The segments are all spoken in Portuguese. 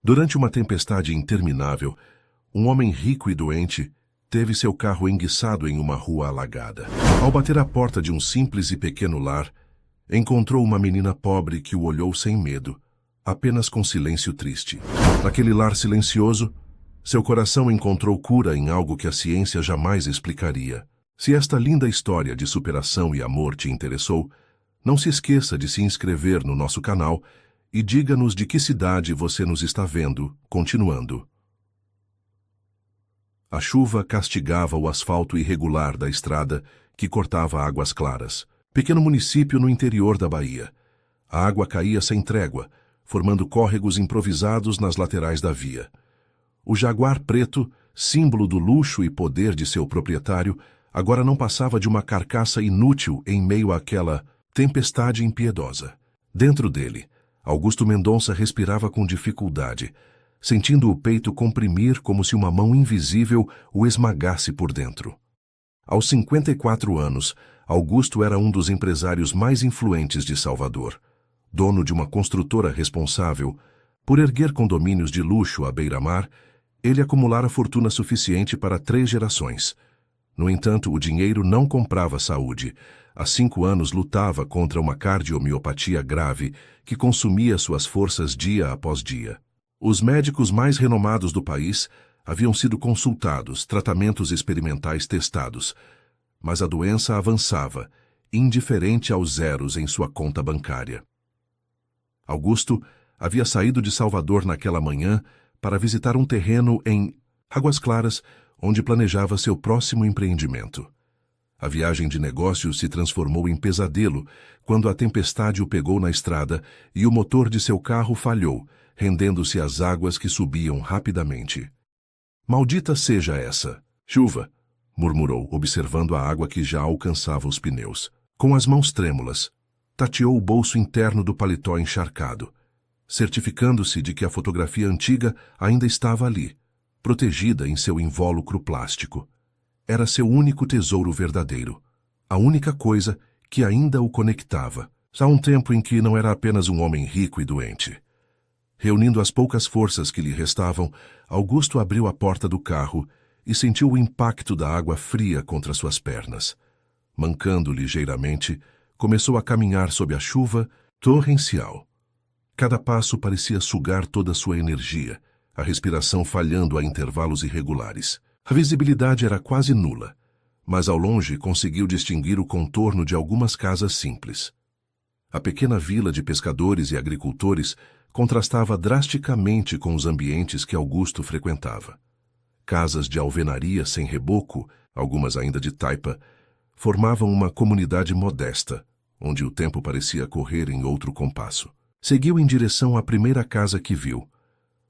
Durante uma tempestade interminável, um homem rico e doente teve seu carro enguiçado em uma rua alagada. Ao bater à porta de um simples e pequeno lar, encontrou uma menina pobre que o olhou sem medo, apenas com silêncio triste. Naquele lar silencioso, seu coração encontrou cura em algo que a ciência jamais explicaria. Se esta linda história de superação e amor te interessou, não se esqueça de se inscrever no nosso canal e diga-nos de que cidade você nos está vendo, continuando. A chuva castigava o asfalto irregular da estrada que cortava Águas Claras, pequeno município no interior da Bahia. A água caía sem trégua, formando córregos improvisados nas laterais da via. O Jaguar preto, símbolo do luxo e poder de seu proprietário, agora não passava de uma carcaça inútil em meio àquela tempestade impiedosa. Dentro dele, Augusto Mendonça respirava com dificuldade, sentindo o peito comprimir como se uma mão invisível o esmagasse por dentro. Aos 54 anos, Augusto era um dos empresários mais influentes de Salvador, dono de uma construtora responsável por erguer condomínios de luxo à beira-mar. Ele acumulara fortuna suficiente para 3 gerações. No entanto, o dinheiro não comprava saúde. Há 5 anos lutava contra uma cardiomiopatia grave que consumia suas forças dia após dia. Os médicos mais renomados do país haviam sido consultados, tratamentos experimentais testados, mas a doença avançava, indiferente aos zeros em sua conta bancária. Augusto havia saído de Salvador naquela manhã para visitar um terreno em Águas Claras, onde planejava seu próximo empreendimento. A viagem de negócios se transformou em pesadelo quando a tempestade o pegou na estrada e o motor de seu carro falhou, rendendo-se às águas que subiam rapidamente. "Maldita seja essa chuva!" murmurou, observando a água que já alcançava os pneus. Com as mãos trêmulas, tateou o bolso interno do paletó encharcado, certificando-se de que a fotografia antiga ainda estava ali, protegida em seu invólucro plástico. Era seu único tesouro verdadeiro, a única coisa que ainda o conectava, a um tempo em que não era apenas um homem rico e doente. Reunindo as poucas forças que lhe restavam, Augusto abriu a porta do carro e sentiu o impacto da água fria contra suas pernas. Mancando ligeiramente, começou a caminhar sob a chuva torrencial. Cada passo parecia sugar toda sua energia, a respiração falhando a intervalos irregulares. A visibilidade era quase nula, mas ao longe conseguiu distinguir o contorno de algumas casas simples. A pequena vila de pescadores e agricultores contrastava drasticamente com os ambientes que Augusto frequentava. Casas de alvenaria sem reboco, algumas ainda de taipa, formavam uma comunidade modesta, onde o tempo parecia correr em outro compasso. Seguiu em direção à primeira casa que viu,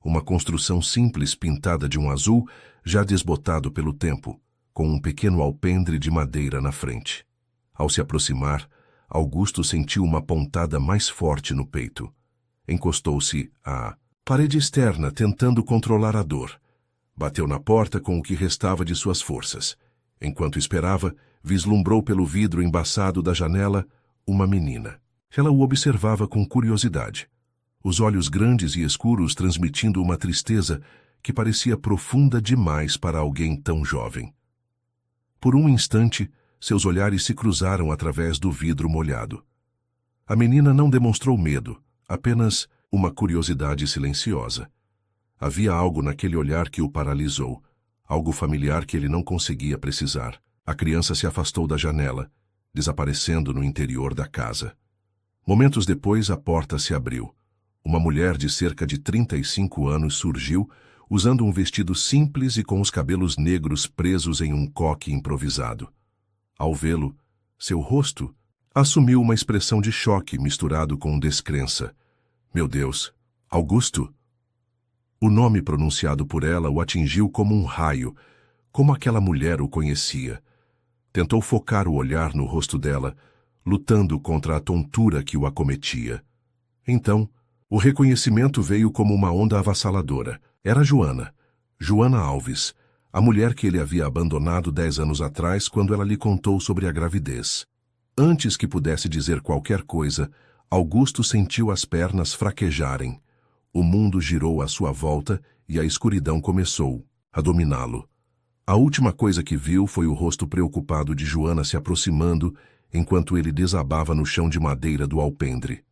uma construção simples pintada de um azul já desbotado pelo tempo, com um pequeno alpendre de madeira na frente. Ao se aproximar, Augusto sentiu uma pontada mais forte no peito. Encostou-se à parede externa, tentando controlar a dor. Bateu na porta com o que restava de suas forças. Enquanto esperava, vislumbrou pelo vidro embaçado da janela uma menina. Ela o observava com curiosidade, os olhos grandes e escuros transmitindo uma tristeza que parecia profunda demais para alguém tão jovem. Por um instante, seus olhares se cruzaram através do vidro molhado. A menina não demonstrou medo, apenas uma curiosidade silenciosa. Havia algo naquele olhar que o paralisou, algo familiar que ele não conseguia precisar. A criança se afastou da janela, desaparecendo no interior da casa. Momentos depois, a porta se abriu. Uma mulher de cerca de 35 anos surgiu, usando um vestido simples e com os cabelos negros presos em um coque improvisado. Ao vê-lo, seu rosto assumiu uma expressão de choque misturado com descrença. "Meu Deus, Augusto?" O nome pronunciado por ela o atingiu como um raio, como aquela mulher o conhecia. Tentou focar o olhar no rosto dela, lutando contra a tontura que o acometia. Então, o reconhecimento veio como uma onda avassaladora. Era Joana Alves, a mulher que ele havia abandonado 10 anos atrás quando ela lhe contou sobre a gravidez. Antes que pudesse dizer qualquer coisa, Augusto sentiu as pernas fraquejarem. O mundo girou à sua volta e a escuridão começou a dominá-lo. A última coisa que viu foi o rosto preocupado de Joana se aproximando enquanto ele desabava no chão de madeira do alpendre.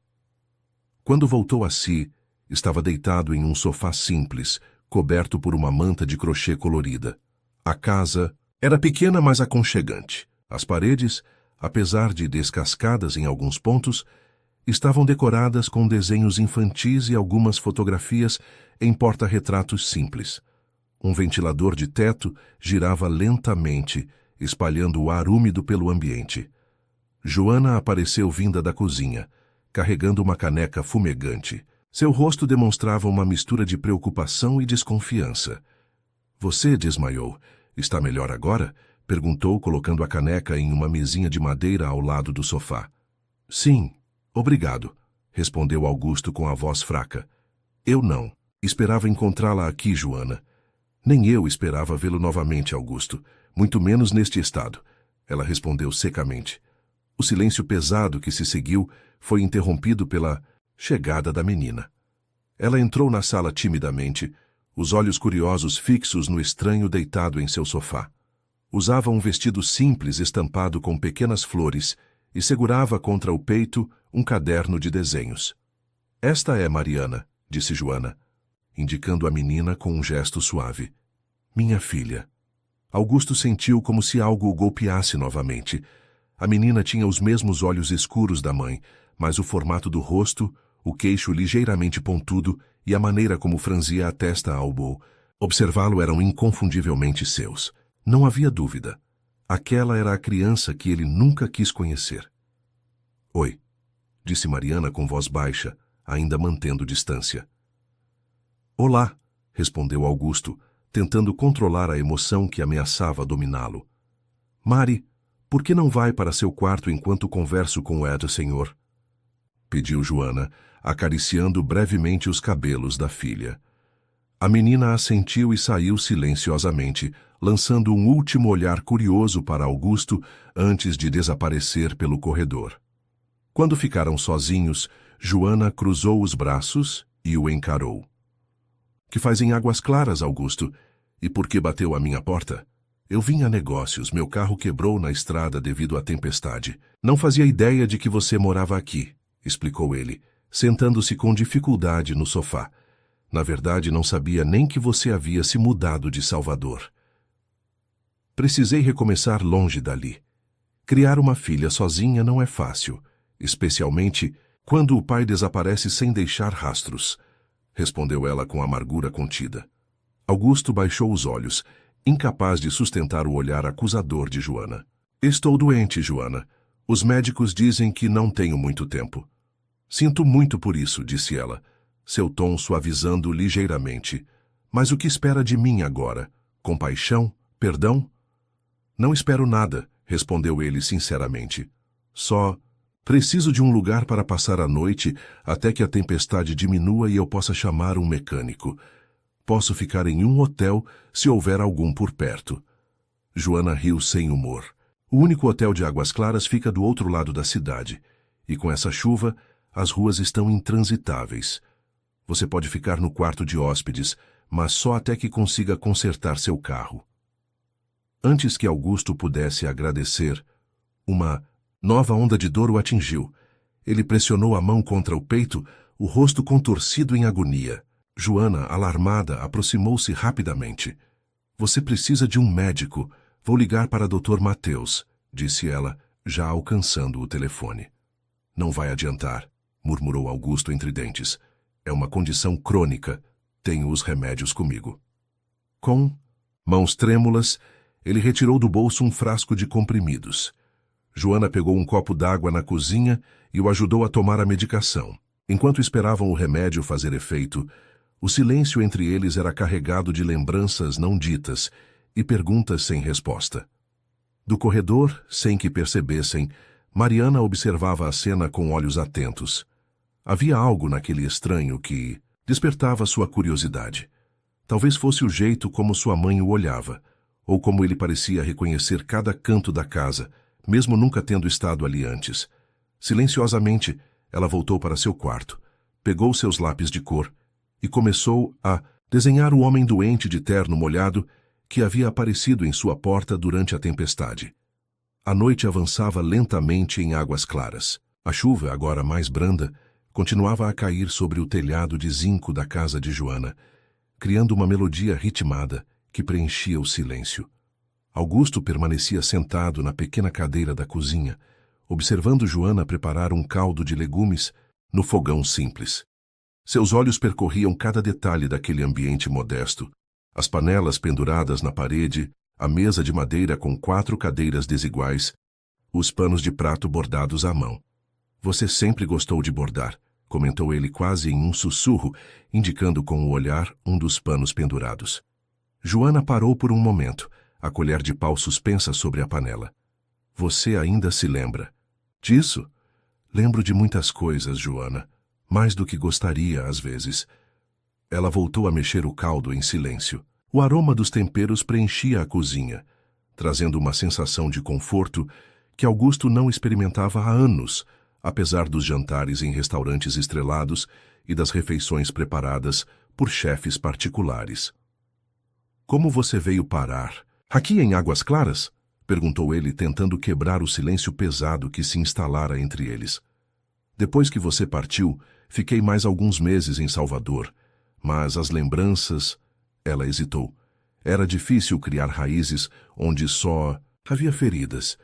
Quando voltou a si, estava deitado em um sofá simples, coberto por uma manta de crochê colorida. A casa era pequena, mas aconchegante. As paredes, apesar de descascadas em alguns pontos, estavam decoradas com desenhos infantis e algumas fotografias em porta-retratos simples. Um ventilador de teto girava lentamente, espalhando o ar úmido pelo ambiente. Joana apareceu vinda da cozinha, carregando uma caneca fumegante. Seu rosto demonstrava uma mistura de preocupação e desconfiança. Você desmaiou. Está melhor agora? Perguntou, colocando a caneca em uma mesinha de madeira ao lado do sofá. Sim, obrigado, respondeu Augusto com a voz fraca. Eu não. Esperava encontrá-la aqui, Joana. Nem eu esperava vê-lo novamente, Augusto, muito menos neste estado, ela respondeu secamente. O silêncio pesado que se seguiu foi interrompido pela chegada da menina. Ela entrou na sala timidamente, os olhos curiosos fixos no estranho deitado em seu sofá. Usava um vestido simples estampado com pequenas flores e segurava contra o peito um caderno de desenhos. Esta é Mariana, disse Joana, indicando a menina com um gesto suave. Minha filha. Augusto sentiu como se algo o golpeasse novamente. A menina tinha os mesmos olhos escuros da mãe, mas o formato do rosto, o queixo ligeiramente pontudo e a maneira como franzia a testa ao observá-lo eram inconfundivelmente seus. Não havia dúvida. Aquela era a criança que ele nunca quis conhecer. Oi, disse Mariana com voz baixa, ainda mantendo distância. Olá, respondeu Augusto, tentando controlar a emoção que ameaçava dominá-lo. Mari, por que não vai para seu quarto enquanto converso com o Ed, senhor? Pediu Joana, acariciando brevemente os cabelos da filha. A menina assentiu e saiu silenciosamente, lançando um último olhar curioso para Augusto antes de desaparecer pelo corredor. Quando ficaram sozinhos, Joana cruzou os braços e o encarou. Que faz em Águas Claras, Augusto? E por que bateu à minha porta? Eu vim a negócios, meu carro quebrou na estrada devido à tempestade. Não fazia ideia de que você morava aqui, explicou ele, sentando-se com dificuldade no sofá. Na verdade, não sabia nem que você havia se mudado de Salvador. Precisei recomeçar longe dali. Criar uma filha sozinha não é fácil, especialmente quando o pai desaparece sem deixar rastros, respondeu ela com amargura contida. Augusto baixou os olhos, incapaz de sustentar o olhar acusador de Joana. Estou doente, Joana. Os médicos dizem que não tenho muito tempo. Sinto muito por isso, disse ela, seu tom suavizando ligeiramente. Mas o que espera de mim agora? Compaixão? Perdão? Não espero nada, respondeu ele sinceramente. Só preciso de um lugar para passar a noite até que a tempestade diminua e eu possa chamar um mecânico. Posso ficar em um hotel se houver algum por perto. Joana riu sem humor. O único hotel de Águas Claras fica do outro lado da cidade, e com essa chuva, as ruas estão intransitáveis. Você pode ficar no quarto de hóspedes, mas só até que consiga consertar seu carro. Antes que Augusto pudesse agradecer, uma nova onda de dor o atingiu. Ele pressionou a mão contra o peito, o rosto contorcido em agonia. Joana, alarmada, aproximou-se rapidamente. Você precisa de um médico. Vou ligar para Dr. Mateus, disse ela, já alcançando o telefone. Não vai adiantar, murmurou Augusto entre dentes. É uma condição crônica. Tenho os remédios comigo. Com mãos trêmulas, ele retirou do bolso um frasco de comprimidos. Joana pegou um copo d'água na cozinha e o ajudou a tomar a medicação. Enquanto esperavam o remédio fazer efeito, o silêncio entre eles era carregado de lembranças não ditas e perguntas sem resposta. Do corredor, sem que percebessem, Mariana observava a cena com olhos atentos. Havia algo naquele estranho que despertava sua curiosidade. Talvez fosse o jeito como sua mãe o olhava, ou como ele parecia reconhecer cada canto da casa, mesmo nunca tendo estado ali antes. Silenciosamente, ela voltou para seu quarto, pegou seus lápis de cor e começou a desenhar o homem doente de terno molhado que havia aparecido em sua porta durante a tempestade. A noite avançava lentamente em águas claras. A chuva, agora mais branda, continuava a cair sobre o telhado de zinco da casa de Joana, criando uma melodia ritmada que preenchia o silêncio. Augusto permanecia sentado na pequena cadeira da cozinha, observando Joana preparar um caldo de legumes no fogão simples. Seus olhos percorriam cada detalhe daquele ambiente modesto: as panelas penduradas na parede, a mesa de madeira com 4 cadeiras desiguais, os panos de prato bordados à mão. Você sempre gostou de bordar, comentou ele quase em um sussurro, indicando com o olhar um dos panos pendurados. Joana parou por um momento, a colher de pau suspensa sobre a panela. Você ainda se lembra disso? Lembro de muitas coisas, Joana, mais do que gostaria às vezes. Ela voltou a mexer o caldo em silêncio. O aroma dos temperos preenchia a cozinha, trazendo uma sensação de conforto que Augusto não experimentava há anos, apesar dos jantares em restaurantes estrelados e das refeições preparadas por chefes particulares. Como você veio parar aqui em Águas Claras? Perguntou ele, tentando quebrar o silêncio pesado que se instalara entre eles. Depois que você partiu, fiquei mais alguns meses em Salvador, mas as lembranças... Ela hesitou. Era difícil criar raízes onde só havia feridas.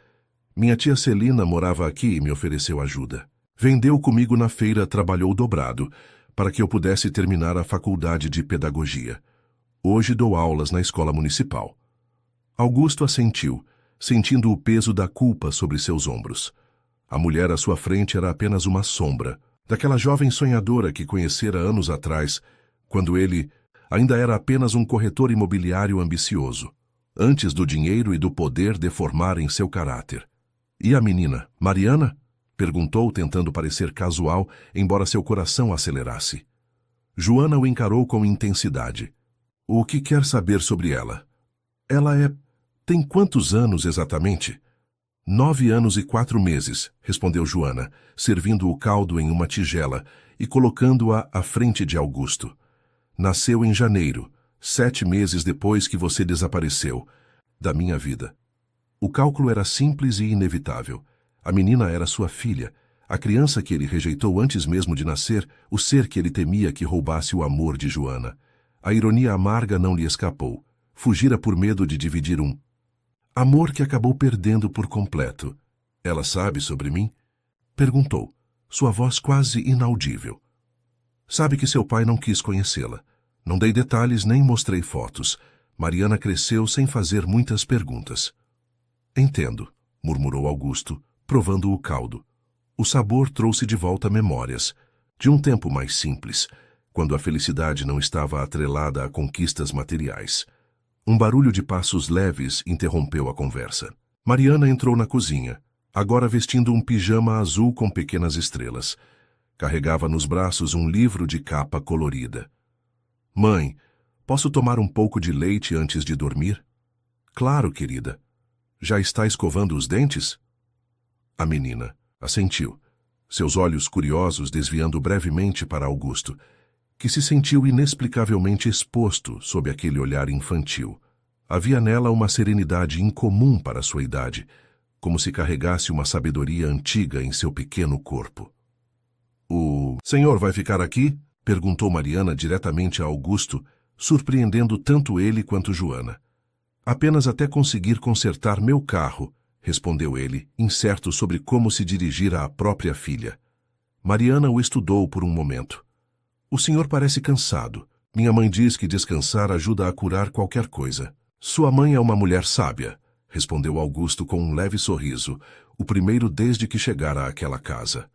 Minha tia Celina morava aqui e me ofereceu ajuda. Vendeu comigo na feira, trabalhou dobrado, para que eu pudesse terminar a faculdade de pedagogia. Hoje dou aulas na escola municipal. Augusto assentiu, sentindo o peso da culpa sobre seus ombros. A mulher à sua frente era apenas uma sombra, daquela jovem sonhadora que conhecera anos atrás, quando ele ainda era apenas um corretor imobiliário ambicioso, antes do dinheiro e do poder deformarem seu caráter. E a menina, Mariana? Perguntou, tentando parecer casual, embora seu coração acelerasse. Joana o encarou com intensidade. O que quer saber sobre ela? Ela tem quantos anos exatamente? 9 anos e 4 meses, respondeu Joana, servindo o caldo em uma tigela e colocando-a à frente de Augusto. Nasceu em janeiro, 7 meses depois que você desapareceu da minha vida. O cálculo era simples e inevitável. A menina era sua filha, a criança que ele rejeitou antes mesmo de nascer, o ser que ele temia que roubasse o amor de Joana. A ironia amarga não lhe escapou. Fugira por medo de dividir um amor que acabou perdendo por completo. Ela sabe sobre mim? Perguntou, sua voz quase inaudível. Sabe que seu pai não quis conhecê-la. Não dei detalhes nem mostrei fotos. Mariana cresceu sem fazer muitas perguntas. Entendo, murmurou Augusto, provando o caldo. O sabor trouxe de volta memórias, de um tempo mais simples, quando a felicidade não estava atrelada a conquistas materiais. Um barulho de passos leves interrompeu a conversa. Mariana entrou na cozinha, agora vestindo um pijama azul com pequenas estrelas. Carregava nos braços um livro de capa colorida. Mãe, posso tomar um pouco de leite antes de dormir? Claro, querida. Já está escovando os dentes? A menina assentiu, seus olhos curiosos desviando brevemente para Augusto, que se sentiu inexplicavelmente exposto sob aquele olhar infantil. Havia nela uma serenidade incomum para sua idade, como se carregasse uma sabedoria antiga em seu pequeno corpo. O senhor vai ficar aqui? Perguntou Mariana diretamente a Augusto, surpreendendo tanto ele quanto Joana. Apenas até conseguir consertar meu carro, respondeu ele, incerto sobre como se dirigir à própria filha. Mariana o estudou por um momento. O senhor parece cansado. Minha mãe diz que descansar ajuda a curar qualquer coisa. Sua mãe é uma mulher sábia, respondeu Augusto com um leve sorriso, o primeiro desde que chegara àquela casa.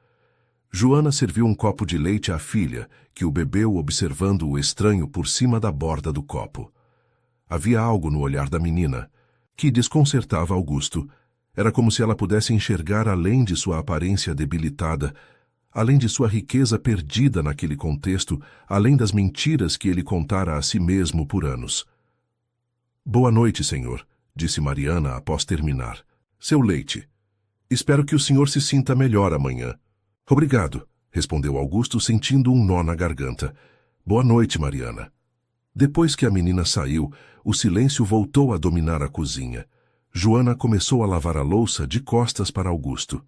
Joana serviu um copo de leite à filha, que o bebeu observando o estranho por cima da borda do copo. Havia algo no olhar da menina que desconcertava Augusto. Era como se ela pudesse enxergar além de sua aparência debilitada, além de sua riqueza perdida naquele contexto, além das mentiras que ele contara a si mesmo por anos. Boa noite, senhor, disse Mariana após terminar. Seu leite. Espero que o senhor se sinta melhor amanhã. Obrigado, respondeu Augusto, sentindo um nó na garganta. Boa noite, Mariana. Depois que a menina saiu, o silêncio voltou a dominar a cozinha. Joana começou a lavar a louça de costas para Augusto.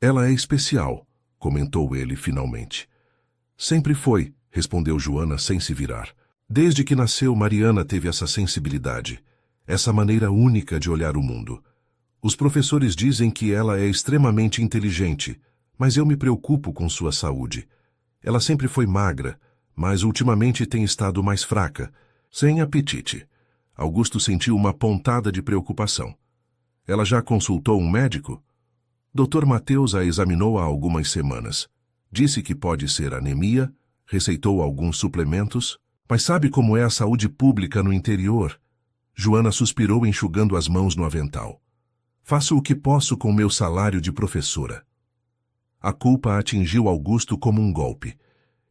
Ela é especial, comentou ele finalmente. Sempre foi, respondeu Joana sem se virar. Desde que nasceu, Mariana teve essa sensibilidade, essa maneira única de olhar o mundo. Os professores dizem que ela é extremamente inteligente, mas eu me preocupo com sua saúde. Ela sempre foi magra, mas ultimamente tem estado mais fraca, sem apetite. Augusto sentiu uma pontada de preocupação. Ela já consultou um médico? Dr. Mateus a examinou há algumas semanas. Disse que pode ser anemia, receitou alguns suplementos, mas sabe como é a saúde pública no interior? Joana suspirou enxugando as mãos no avental. Faço o que posso com meu salário de professora. A culpa atingiu Augusto como um golpe.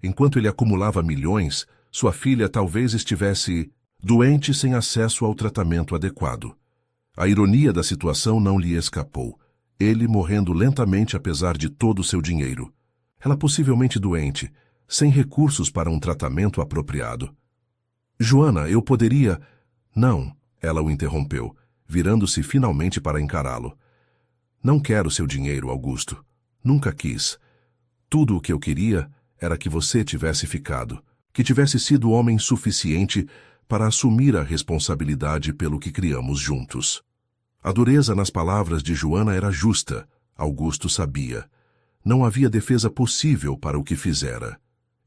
Enquanto ele acumulava milhões, sua filha talvez estivesse doente sem acesso ao tratamento adequado. A ironia da situação não lhe escapou. Ele morrendo lentamente apesar de todo o seu dinheiro. Ela possivelmente doente, sem recursos para um tratamento apropriado. Joana, eu poderia... Não, ela o interrompeu, virando-se finalmente para encará-lo. Não quero seu dinheiro, Augusto. Nunca quis. Tudo o que eu queria era que você tivesse ficado, que tivesse sido homem suficiente para assumir a responsabilidade pelo que criamos juntos. A dureza nas palavras de Joana era justa, Augusto sabia. Não havia defesa possível para o que fizera.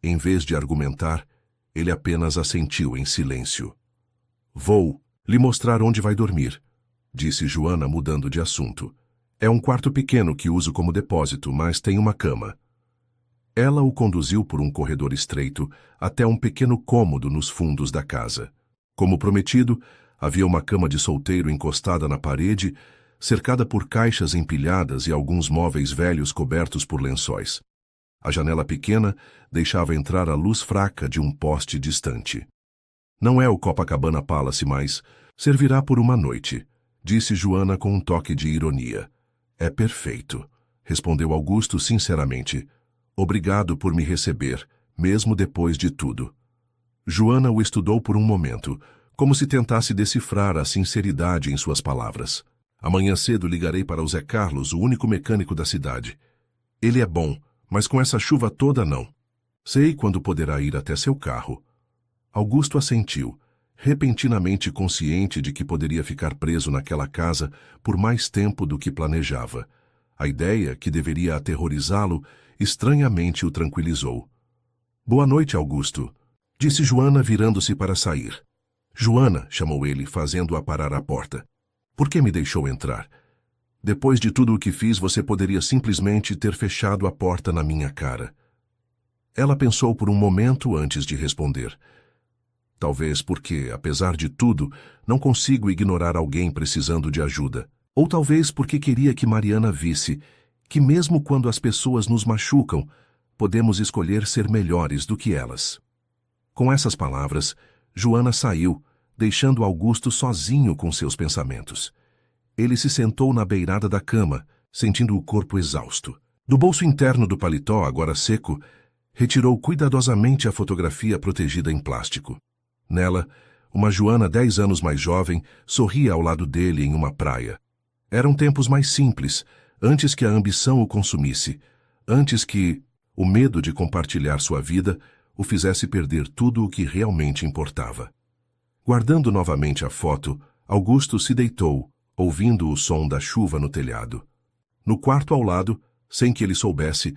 Em vez de argumentar, ele apenas assentiu em silêncio. Vou lhe mostrar onde vai dormir, disse Joana mudando de assunto. É um quarto pequeno que uso como depósito, mas tem uma cama. Ela o conduziu por um corredor estreito até um pequeno cômodo nos fundos da casa. Como prometido, havia uma cama de solteiro encostada na parede, cercada por caixas empilhadas e alguns móveis velhos cobertos por lençóis. A janela pequena deixava entrar a luz fraca de um poste distante. Não é o Copacabana Palace, mas servirá por uma noite, disse Joana com um toque de ironia. É perfeito, respondeu Augusto sinceramente. Obrigado por me receber, mesmo depois de tudo. Joana o estudou por um momento, como se tentasse decifrar a sinceridade em suas palavras. Amanhã cedo ligarei para o Zé Carlos, o único mecânico da cidade. Ele é bom, mas com essa chuva toda não. Sei quando poderá ir até seu carro. Augusto assentiu, repentinamente consciente de que poderia ficar preso naquela casa por mais tempo do que planejava. A ideia, que deveria aterrorizá-lo, estranhamente o tranquilizou. Boa noite, Augusto, disse Joana virando-se para sair. Joana, chamou ele, fazendo-a parar à porta. Por que me deixou entrar? Depois de tudo o que fiz, você poderia simplesmente ter fechado a porta na minha cara. Ela pensou por um momento antes de responder. Talvez porque, apesar de tudo, não consigo ignorar alguém precisando de ajuda. Ou talvez porque queria que Mariana visse que mesmo quando as pessoas nos machucam, podemos escolher ser melhores do que elas. Com essas palavras, Joana saiu, deixando Augusto sozinho com seus pensamentos. Ele se sentou na beirada da cama, sentindo o corpo exausto. Do bolso interno do paletó, agora seco, retirou cuidadosamente a fotografia protegida em plástico. Nela, uma Joana 10 anos mais jovem sorria ao lado dele em uma praia. Eram tempos mais simples, antes que a ambição o consumisse, antes que o medo de compartilhar sua vida o fizesse perder tudo o que realmente importava. Guardando novamente a foto, Augusto se deitou, ouvindo o som da chuva no telhado. No quarto ao lado, sem que ele soubesse,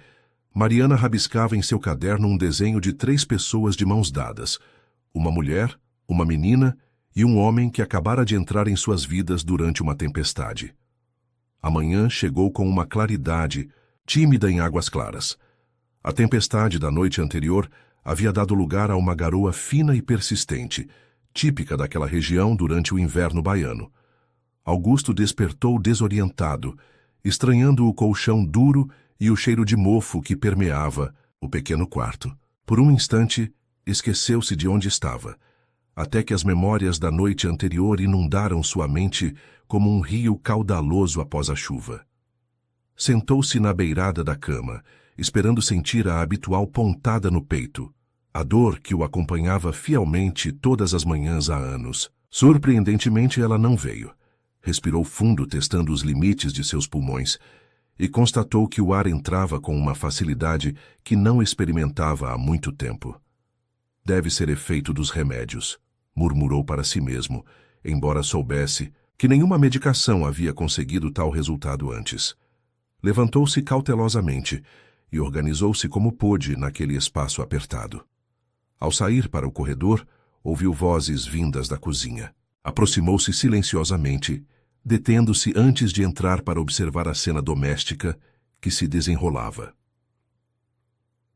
Mariana rabiscava em seu caderno um desenho de 3 pessoas de mãos dadas, uma mulher, uma menina e um homem que acabara de entrar em suas vidas durante uma tempestade. A manhã chegou com uma claridade, tímida em águas claras. A tempestade da noite anterior havia dado lugar a uma garoa fina e persistente, típica daquela região durante o inverno baiano. Augusto despertou desorientado, estranhando o colchão duro e o cheiro de mofo que permeava o pequeno quarto. Por um instante, esqueceu-se de onde estava, até que as memórias da noite anterior inundaram sua mente como um rio caudaloso após a chuva. Sentou-se na beirada da cama, esperando sentir a habitual pontada no peito, A dor que o acompanhava fielmente todas as manhãs há anos. Surpreendentemente, ela não veio. Respirou fundo, testando os limites de seus pulmões, e constatou que o ar entrava com uma facilidade que não experimentava há muito tempo. Deve ser efeito dos remédios, murmurou para si mesmo, embora soubesse que nenhuma medicação havia conseguido tal resultado antes. Levantou-se cautelosamente e organizou-se como pôde naquele espaço apertado. Ao sair para o corredor, ouviu vozes vindas da cozinha. Aproximou-se silenciosamente, detendo-se antes de entrar para observar a cena doméstica que se desenrolava.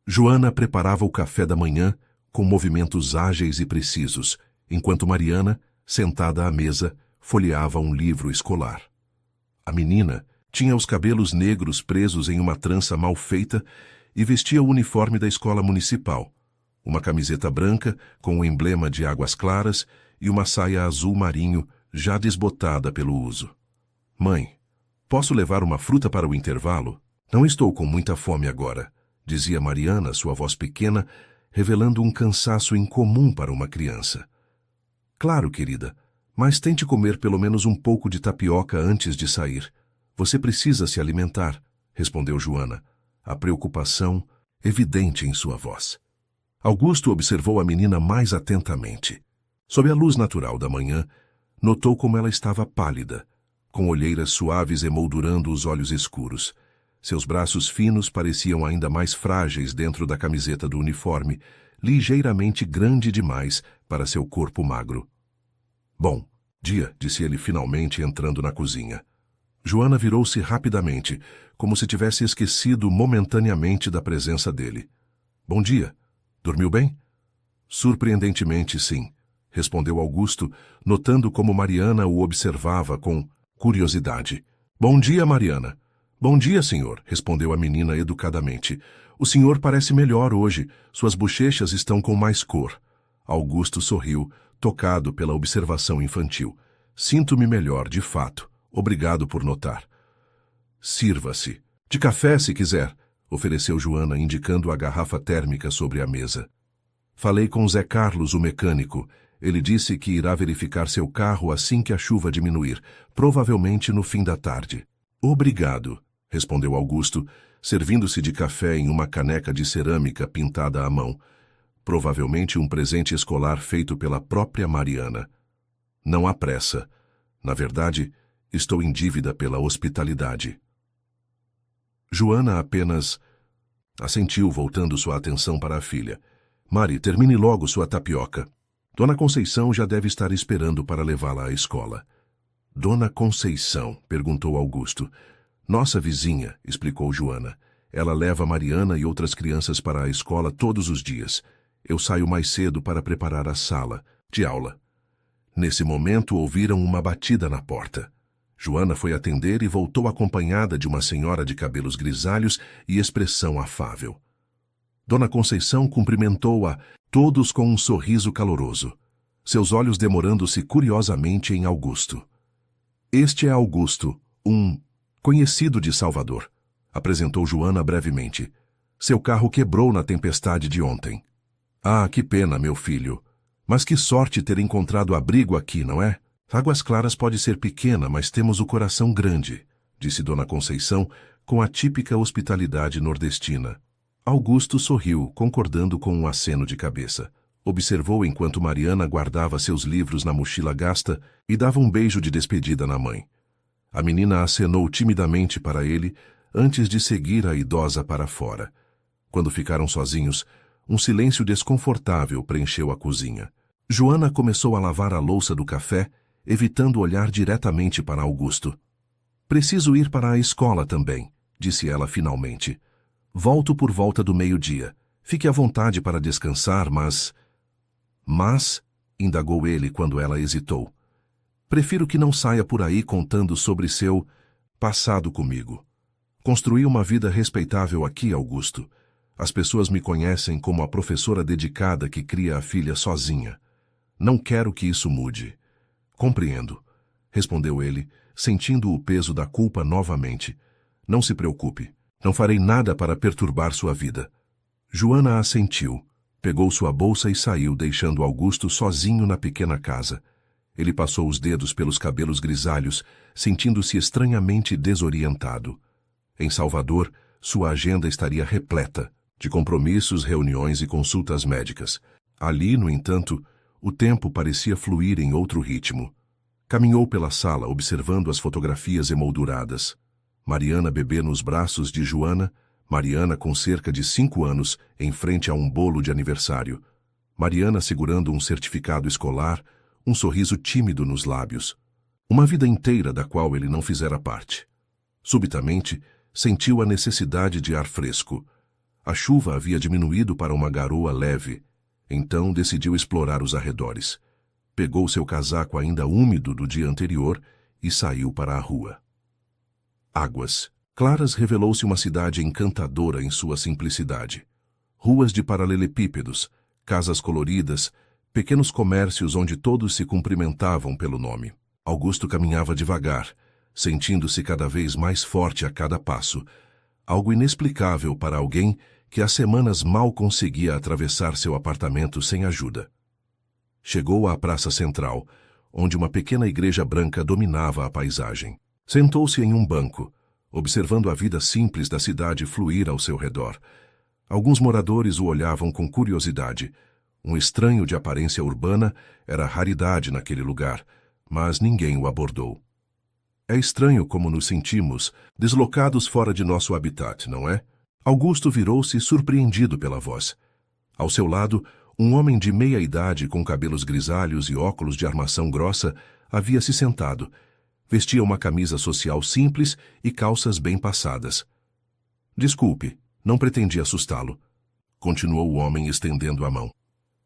Joana preparava o café da manhã com movimentos ágeis e precisos, enquanto Mariana, sentada à mesa, folheava um livro escolar. A menina tinha os cabelos negros presos em uma trança mal feita e vestia o uniforme da escola municipal, uma camiseta branca com o emblema de Águas Claras e uma saia azul marinho já desbotada pelo uso. Mãe, posso levar uma fruta para o intervalo? Não estou com muita fome agora, dizia Mariana, sua voz pequena, revelando um cansaço incomum para uma criança. Claro, querida, mas tente comer pelo menos um pouco de tapioca antes de sair. Você precisa se alimentar, respondeu Joana, a preocupação evidente em sua voz. Augusto observou a menina mais atentamente. Sob a luz natural da manhã, notou como ela estava pálida, com olheiras suaves emoldurando os olhos escuros. Seus braços finos pareciam ainda mais frágeis dentro da camiseta do uniforme, ligeiramente grande demais para seu corpo magro. Bom dia, disse ele finalmente entrando na cozinha. Joana virou-se rapidamente, como se tivesse esquecido momentaneamente da presença dele. Bom dia. Dormiu bem? Surpreendentemente, sim, respondeu Augusto, notando como Mariana o observava com curiosidade. Bom dia, Mariana. Bom dia, senhor, respondeu a menina educadamente. O senhor parece melhor hoje. Suas bochechas estão com mais cor. Augusto sorriu, tocado pela observação infantil. Sinto-me melhor, de fato. Obrigado por notar. Sirva-se. De café, se quiser, ofereceu Joana, indicando a garrafa térmica sobre a mesa. Falei com Zé Carlos, o mecânico. Ele disse que irá verificar seu carro assim que a chuva diminuir, provavelmente no fim da tarde. Obrigado, respondeu Augusto, servindo-se de café em uma caneca de cerâmica pintada à mão. Provavelmente um presente escolar feito pela própria Mariana. Não há pressa. Na verdade, estou em dívida pela hospitalidade. Joana apenas assentiu, voltando sua atenção para a filha. Mari, termine logo sua tapioca. Dona Conceição já deve estar esperando para levá-la à escola. Dona Conceição? Perguntou Augusto. Nossa vizinha, explicou Joana. Ela leva Mariana e outras crianças para a escola todos os dias. Eu saio mais cedo para preparar a sala de aula. Nesse momento ouviram uma batida na porta. Joana foi atender e voltou acompanhada de uma senhora de cabelos grisalhos e expressão afável. Dona Conceição cumprimentou-a, todos com um sorriso caloroso, seus olhos demorando-se curiosamente em Augusto. Este é Augusto, um conhecido de Salvador, apresentou Joana brevemente. Seu carro quebrou na tempestade de ontem. Ah, que pena, meu filho. Mas que sorte ter encontrado abrigo aqui, não é? Águas Claras pode ser pequena, mas temos o coração grande, disse Dona Conceição com a típica hospitalidade nordestina. Augusto sorriu, concordando com um aceno de cabeça. Observou enquanto Mariana guardava seus livros na mochila gasta e dava um beijo de despedida na mãe. A menina acenou timidamente para ele antes de seguir a idosa para fora. Quando ficaram sozinhos, um silêncio desconfortável preencheu a cozinha. Joana começou a lavar a louça do café, evitando olhar diretamente para Augusto. Preciso ir para a escola também, disse ela finalmente. Volto por volta do meio-dia. Fique à vontade para descansar, mas... Mas, indagou ele quando ela hesitou. Prefiro que não saia por aí contando sobre seu passado comigo. Construí uma vida respeitável aqui, Augusto. As pessoas me conhecem como a professora dedicada que cria a filha sozinha. Não quero que isso mude. Compreendo, respondeu ele, sentindo o peso da culpa novamente. Não se preocupe, não farei nada para perturbar sua vida. Joana assentiu, Pegou sua bolsa e saiu, deixando Augusto sozinho na pequena casa. Ele passou os dedos pelos cabelos grisalhos, sentindo-se estranhamente desorientado. Em Salvador, sua agenda estaria repleta de compromissos, reuniões e consultas médicas. Ali, no entanto, o tempo parecia fluir em outro ritmo. Caminhou pela sala, observando as fotografias emolduradas. Mariana bebê nos braços de Joana, Mariana com cerca de 5 anos, em frente a um bolo de aniversário. Mariana segurando um certificado escolar, um sorriso tímido nos lábios. Uma vida inteira da qual ele não fizera parte. Subitamente, sentiu a necessidade de ar fresco. A chuva havia diminuído para uma garoa leve. Então decidiu explorar os arredores. Pegou seu casaco ainda úmido do dia anterior e saiu para a rua. Águas Claras revelou-se uma cidade encantadora em sua simplicidade. Ruas de paralelepípedos, casas coloridas, pequenos comércios onde todos se cumprimentavam pelo nome. Augusto caminhava devagar, sentindo-se cada vez mais forte a cada passo, algo inexplicável para alguém que há semanas mal conseguia atravessar seu apartamento sem ajuda. Chegou à praça central, onde uma pequena igreja branca dominava a paisagem. Sentou-se em um banco, observando a vida simples da cidade fluir ao seu redor. Alguns moradores o olhavam com curiosidade. Um estranho de aparência urbana era raridade naquele lugar, mas ninguém o abordou. É estranho como nos sentimos, deslocados fora de nosso habitat, não é? Augusto virou-se surpreendido pela voz. Ao seu lado, um homem de meia idade com cabelos grisalhos e óculos de armação grossa havia se sentado. Vestia uma camisa social simples e calças bem passadas. Desculpe, não pretendi assustá-lo. Continuou o homem estendendo a mão.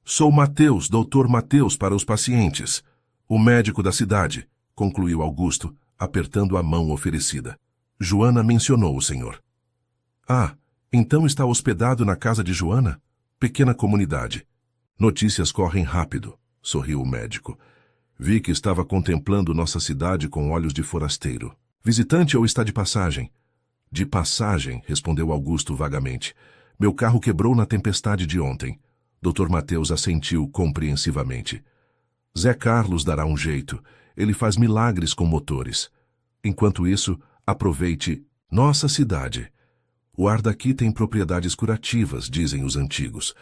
Sou Mateus, Dr. Mateus para os pacientes. O médico da cidade, concluiu Augusto, apertando a mão oferecida. Joana mencionou o senhor. Ah, então está hospedado na casa de Joana? Pequena comunidade. Notícias correm rápido, sorriu o médico. Vi que estava contemplando nossa cidade com olhos de forasteiro. Visitante ou está de passagem? De passagem, respondeu Augusto vagamente. Meu carro quebrou na tempestade de ontem. Dr. Mateus assentiu compreensivamente. Zé Carlos dará um jeito. Ele faz milagres com motores. Enquanto isso, aproveite nossa cidade. O ar daqui tem propriedades curativas, dizem os antigos.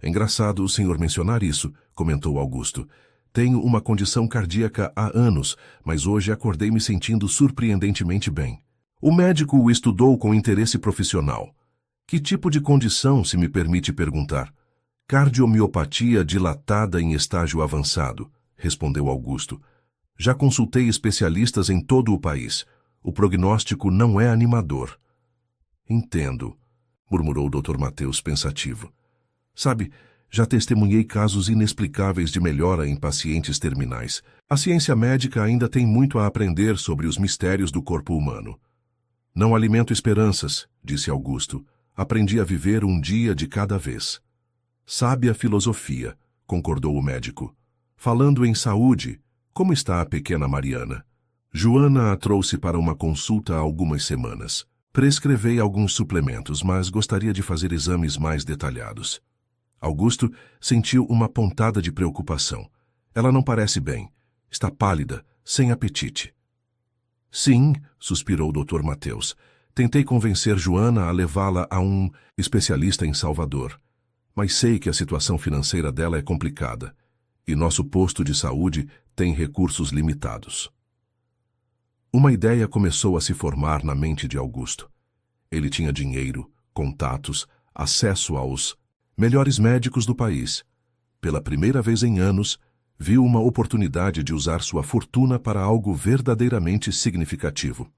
É engraçado o senhor mencionar isso, comentou Augusto. Tenho uma condição cardíaca há anos, mas hoje acordei me sentindo surpreendentemente bem. O médico o estudou com interesse profissional. Que tipo de condição, se me permite perguntar? Cardiomiopatia dilatada em estágio avançado, respondeu Augusto. Já consultei especialistas em todo o país. O prognóstico não é animador. Entendo, murmurou o Dr. Mateus pensativo. Sabe, já testemunhei casos inexplicáveis de melhora em pacientes terminais. A ciência médica ainda tem muito a aprender sobre os mistérios do corpo humano. Não alimento esperanças, disse Augusto. Aprendi a viver um dia de cada vez. Sábia filosofia, concordou o médico. Falando em saúde, como está a pequena Mariana? Joana a trouxe para uma consulta há algumas semanas. Prescrevei alguns suplementos, mas gostaria de fazer exames mais detalhados. Augusto sentiu uma pontada de preocupação. Ela não parece bem. Está pálida, sem apetite. Sim, suspirou o Dr. Mateus. Tentei convencer Joana a levá-la a um especialista em Salvador. Mas sei que a situação financeira dela é complicada. E nosso posto de saúde tem recursos limitados. Uma ideia começou a se formar na mente de Augusto. Ele tinha dinheiro, contatos, acesso aos melhores médicos do país. Pela primeira vez em anos, viu uma oportunidade de usar sua fortuna para algo verdadeiramente significativo.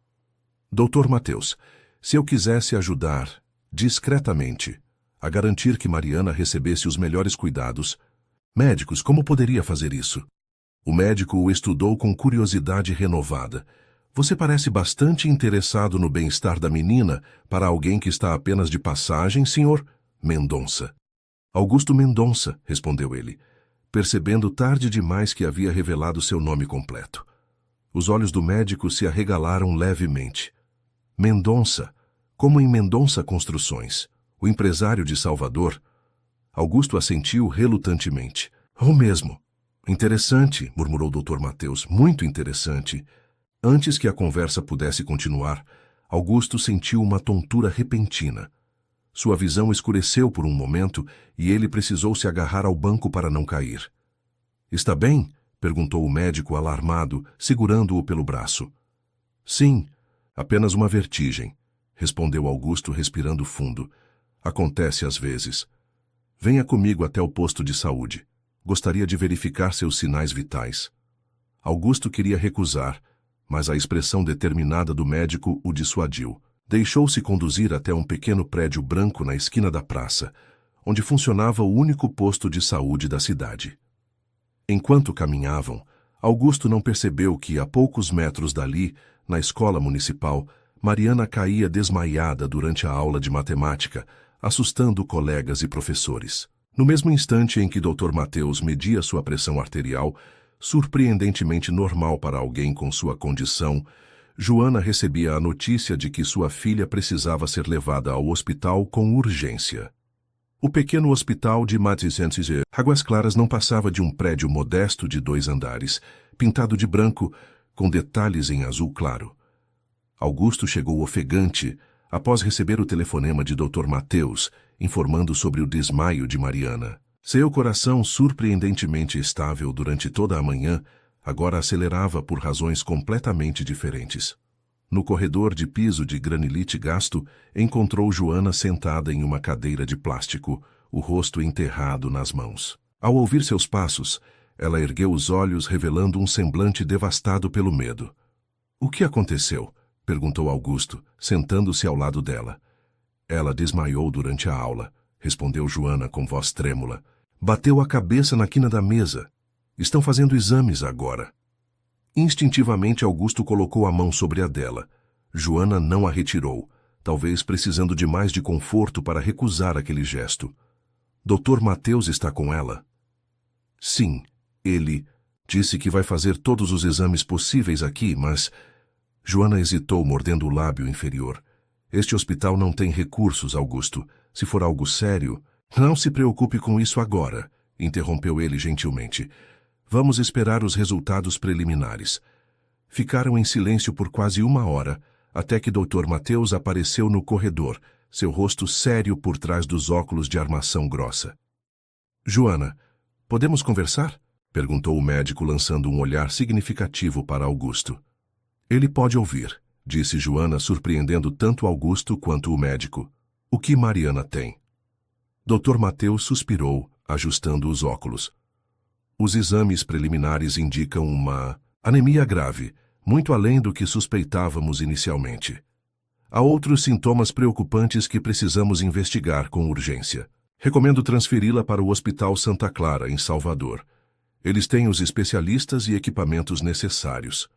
Dr. Mateus, se eu quisesse ajudar, discretamente, a garantir que Mariana recebesse os melhores cuidados, médicos, como poderia fazer isso? O médico o estudou com curiosidade renovada. Você parece bastante interessado no bem-estar da menina para alguém que está apenas de passagem, senhor Mendonça. Augusto Mendonça, respondeu ele, percebendo tarde demais que havia revelado seu nome completo. Os olhos do médico se arregalaram levemente. Mendonça, como em Mendonça Construções, o empresário de Salvador. Augusto assentiu relutantemente. O mesmo. Interessante, murmurou o Dr. Mateus, muito interessante. Antes que a conversa pudesse continuar, Augusto sentiu uma tontura repentina. Sua visão escureceu por um momento e ele precisou se agarrar ao banco para não cair. Está bem? Perguntou o médico alarmado, segurando-o pelo braço. Sim, apenas uma vertigem, respondeu Augusto respirando fundo. Acontece às vezes. Venha comigo até o posto de saúde. Gostaria de verificar seus sinais vitais. Augusto queria recusar, mas a expressão determinada do médico o dissuadiu. Deixou-se conduzir até um pequeno prédio branco na esquina da praça, onde funcionava o único posto de saúde da cidade. Enquanto caminhavam, Augusto não percebeu que, a poucos metros dali, na escola municipal, Mariana caía desmaiada durante a aula de matemática, assustando colegas e professores. No mesmo instante em que Dr. Mateus media sua pressão arterial, surpreendentemente normal para alguém com sua condição, Joana recebia a notícia de que sua filha precisava ser levada ao hospital com urgência. O pequeno hospital de Águas Claras não passava de um prédio modesto de 2 andares, pintado de branco, com detalhes em azul claro. Augusto chegou ofegante após receber o telefonema de Dr. Mateus, informando sobre o desmaio de Mariana. Seu coração, surpreendentemente estável durante toda a manhã, agora acelerava por razões completamente diferentes. No corredor de piso de granilite gasto, encontrou Joana sentada em uma cadeira de plástico, o rosto enterrado nas mãos. Ao ouvir seus passos, ela ergueu os olhos revelando um semblante devastado pelo medo. — O que aconteceu? Perguntou Augusto, sentando-se ao lado dela. Ela desmaiou durante a aula, respondeu Joana com voz trêmula. Bateu a cabeça na quina da mesa. Estão fazendo exames agora. Instintivamente, Augusto colocou a mão sobre a dela. Joana não a retirou, talvez precisando de mais de conforto para recusar aquele gesto. Dr. Mateus está com ela? Sim, ele disse que vai fazer todos os exames possíveis aqui, mas... Joana hesitou, mordendo o lábio inferior. Este hospital não tem recursos, Augusto. Se for algo sério... Não se preocupe com isso agora, interrompeu ele gentilmente. Vamos esperar os resultados preliminares. Ficaram em silêncio por quase 1 hora, até que Dr. Mateus apareceu no corredor, seu rosto sério por trás dos óculos de armação grossa. Joana, podemos conversar? Perguntou o médico, lançando um olhar significativo para Augusto. Ele pode ouvir, disse Joana, surpreendendo tanto Augusto quanto o médico. O que Mariana tem? Dr. Mateus suspirou, ajustando os óculos. Os exames preliminares indicam uma anemia grave, muito além do que suspeitávamos inicialmente. Há outros sintomas preocupantes que precisamos investigar com urgência. Recomendo transferi-la para o Hospital Santa Clara, em Salvador. Eles têm os especialistas e equipamentos necessários.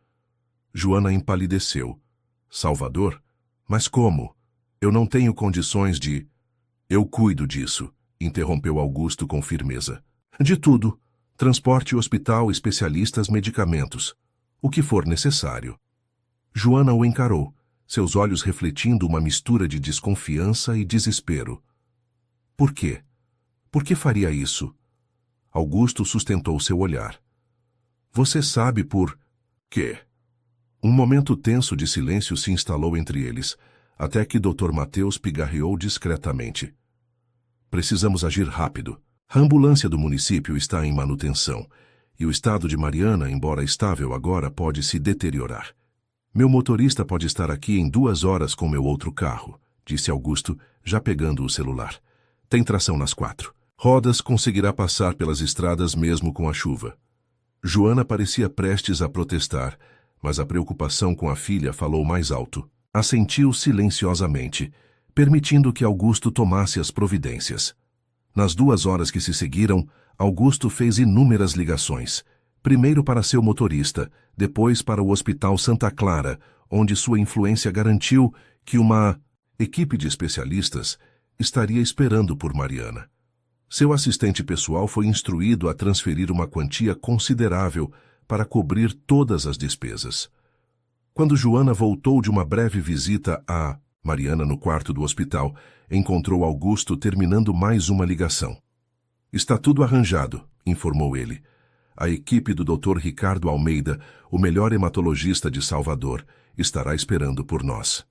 Joana empalideceu. Salvador? Mas como? Eu não tenho condições de... Eu cuido disso, interrompeu Augusto com firmeza. De tudo. Transporte, hospital, especialistas, medicamentos. O que for necessário. Joana o encarou, seus olhos refletindo uma mistura de desconfiança e desespero. Por quê? Por que faria isso? Augusto sustentou seu olhar. Você sabe por quê? Um momento tenso de silêncio se instalou entre eles, até que Dr. Mateus pigarreou discretamente. Precisamos agir rápido. A ambulância do município está em manutenção, e o estado de Mariana, embora estável agora, pode se deteriorar. Meu motorista pode estar aqui em 2 horas com meu outro carro, disse Augusto, já pegando o celular. Tem tração nas 4 rodas, conseguirá passar pelas estradas mesmo com a chuva. Joana parecia prestes a protestar, mas a preocupação com a filha falou mais alto. Assentiu silenciosamente, permitindo que Augusto tomasse as providências. Nas 2 horas que se seguiram, Augusto fez inúmeras ligações, primeiro para seu motorista, depois para o Hospital Santa Clara, onde sua influência garantiu que uma equipe de especialistas estaria esperando por Mariana. Seu assistente pessoal foi instruído a transferir uma quantia considerável para cobrir todas as despesas. Quando Joana voltou de uma breve visita a Mariana no quarto do hospital, encontrou Augusto terminando mais uma ligação. Está tudo arranjado, informou ele. A equipe do Dr. Ricardo Almeida, o melhor hematologista de Salvador, estará esperando por nós.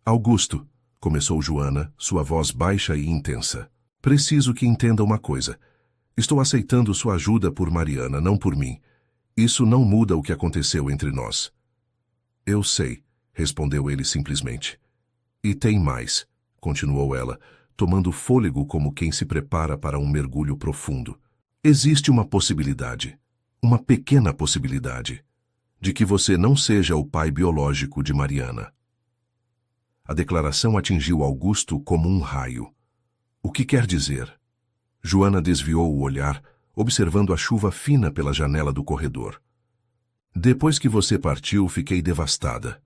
Augusto, começou Joana, sua voz baixa e intensa. Preciso que entenda uma coisa. Estou aceitando sua ajuda por Mariana, não por mim. Isso não muda o que aconteceu entre nós. Eu sei, respondeu ele simplesmente. E tem mais, continuou ela, tomando fôlego como quem se prepara para um mergulho profundo. Existe uma possibilidade, uma pequena possibilidade, de que você não seja o pai biológico de Mariana. A declaração atingiu Augusto como um raio. O que quer dizer? Joana desviou o olhar, observando a chuva fina pela janela do corredor. Depois que você partiu, fiquei devastada.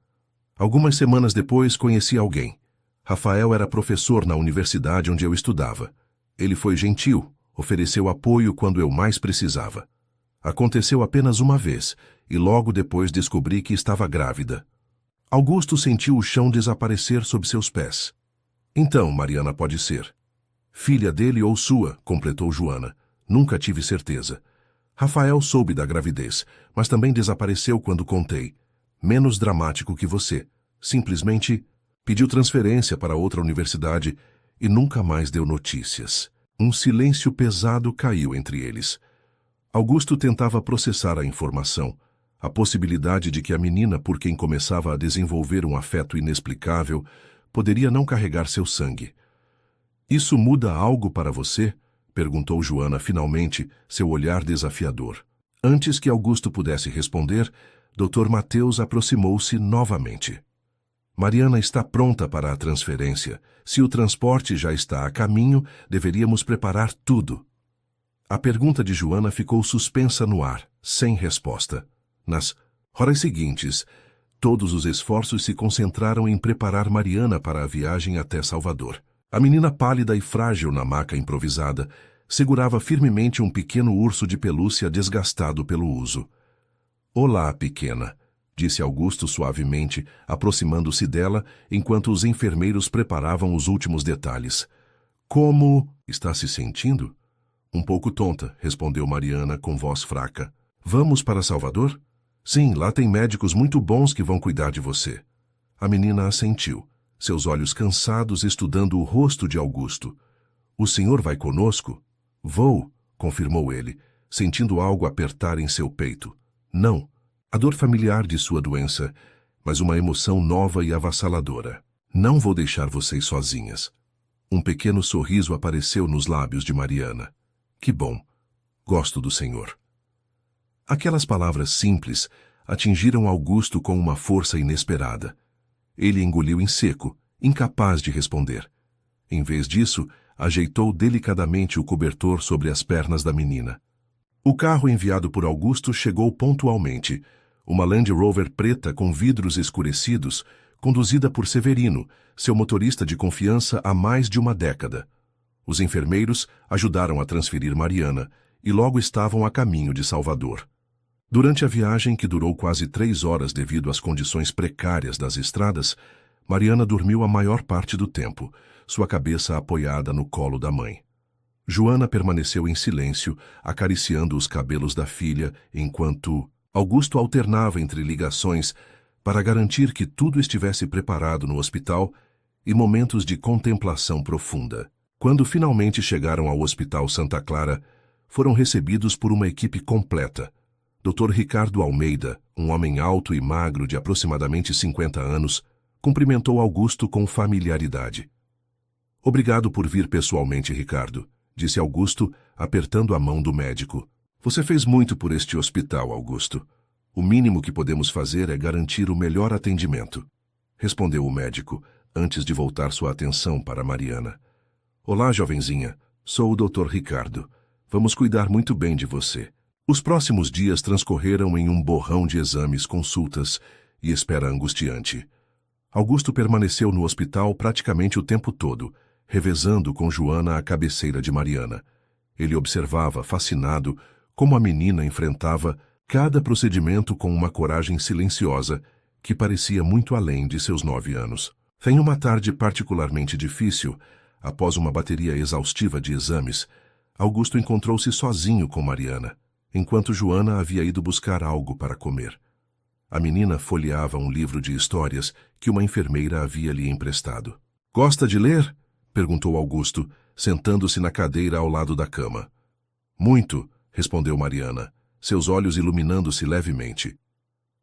Algumas semanas depois, conheci alguém. Rafael era professor na universidade onde eu estudava. Ele foi gentil, ofereceu apoio quando eu mais precisava. Aconteceu apenas uma vez, e logo depois descobri que estava grávida. Augusto sentiu o chão desaparecer sob seus pés. Então, Mariana pode ser. Filha dele ou sua, completou Joana. Nunca tive certeza. Rafael soube da gravidez, mas também desapareceu quando contei. Menos dramático que você. Simplesmente pediu transferência para outra universidade e nunca mais deu notícias. Um silêncio pesado caiu entre eles. Augusto tentava processar a informação, a possibilidade de que a menina por quem começava a desenvolver um afeto inexplicável poderia não carregar seu sangue. Isso muda algo para você? Perguntou Joana finalmente, seu olhar desafiador. Antes que Augusto pudesse responder, Dr. Mateus aproximou-se novamente. Mariana está pronta para a transferência. Se o transporte já está a caminho, deveríamos preparar tudo. A pergunta de Joana ficou suspensa no ar, sem resposta. Nas horas seguintes, todos os esforços se concentraram em preparar Mariana para a viagem até Salvador. A menina pálida e frágil na maca improvisada segurava firmemente um pequeno urso de pelúcia desgastado pelo uso. Olá, pequena, disse Augusto suavemente, aproximando-se dela enquanto os enfermeiros preparavam os últimos detalhes. Como está se sentindo? Um pouco tonta, respondeu Mariana com voz fraca. Vamos para Salvador? Sim, lá tem médicos muito bons que vão cuidar de você. A menina assentiu, seus olhos cansados estudando o rosto de Augusto. O senhor vai conosco? Vou, confirmou ele, sentindo algo apertar em seu peito. Não. A dor familiar de sua doença, mas uma emoção nova e avassaladora. Não vou deixar vocês sozinhas. Um pequeno sorriso apareceu nos lábios de Mariana. Que bom. Gosto do senhor. Aquelas palavras simples atingiram Augusto com uma força inesperada. Ele engoliu em seco, incapaz de responder. Em vez disso, ajeitou delicadamente o cobertor sobre as pernas da menina. O carro enviado por Augusto chegou pontualmente. Uma Land Rover preta com vidros escurecidos, conduzida por Severino, seu motorista de confiança há mais de uma década. Os enfermeiros ajudaram a transferir Mariana e logo estavam a caminho de Salvador. Durante a viagem, que durou quase 3 horas devido às condições precárias das estradas, Mariana dormiu a maior parte do tempo, sua cabeça apoiada no colo da mãe. Joana permaneceu em silêncio, acariciando os cabelos da filha, enquanto Augusto alternava entre ligações para garantir que tudo estivesse preparado no hospital e momentos de contemplação profunda. Quando finalmente chegaram ao Hospital Santa Clara, foram recebidos por uma equipe completa. Dr. Ricardo Almeida, um homem alto e magro de aproximadamente 50 anos, cumprimentou Augusto com familiaridade. Obrigado por vir pessoalmente, Ricardo, disse Augusto, apertando a mão do médico. Você fez muito por este hospital, Augusto. O mínimo que podemos fazer é garantir o melhor atendimento, respondeu o médico, antes de voltar sua atenção para Mariana. Olá, jovenzinha. Sou o Dr. Ricardo. Vamos cuidar muito bem de você. Os próximos dias transcorreram em um borrão de exames, consultas e espera angustiante. Augusto permaneceu no hospital praticamente o tempo todo, revezando com Joana à cabeceira de Mariana. Ele observava, fascinado, como a menina enfrentava cada procedimento com uma coragem silenciosa que parecia muito além de seus 9 anos. Em uma tarde particularmente difícil, após uma bateria exaustiva de exames, Augusto encontrou-se sozinho com Mariana, enquanto Joana havia ido buscar algo para comer. A menina folheava um livro de histórias que uma enfermeira havia lhe emprestado. "Gosta de ler?" perguntou Augusto, sentando-se na cadeira ao lado da cama. "Muito", respondeu Mariana, seus olhos iluminando-se levemente.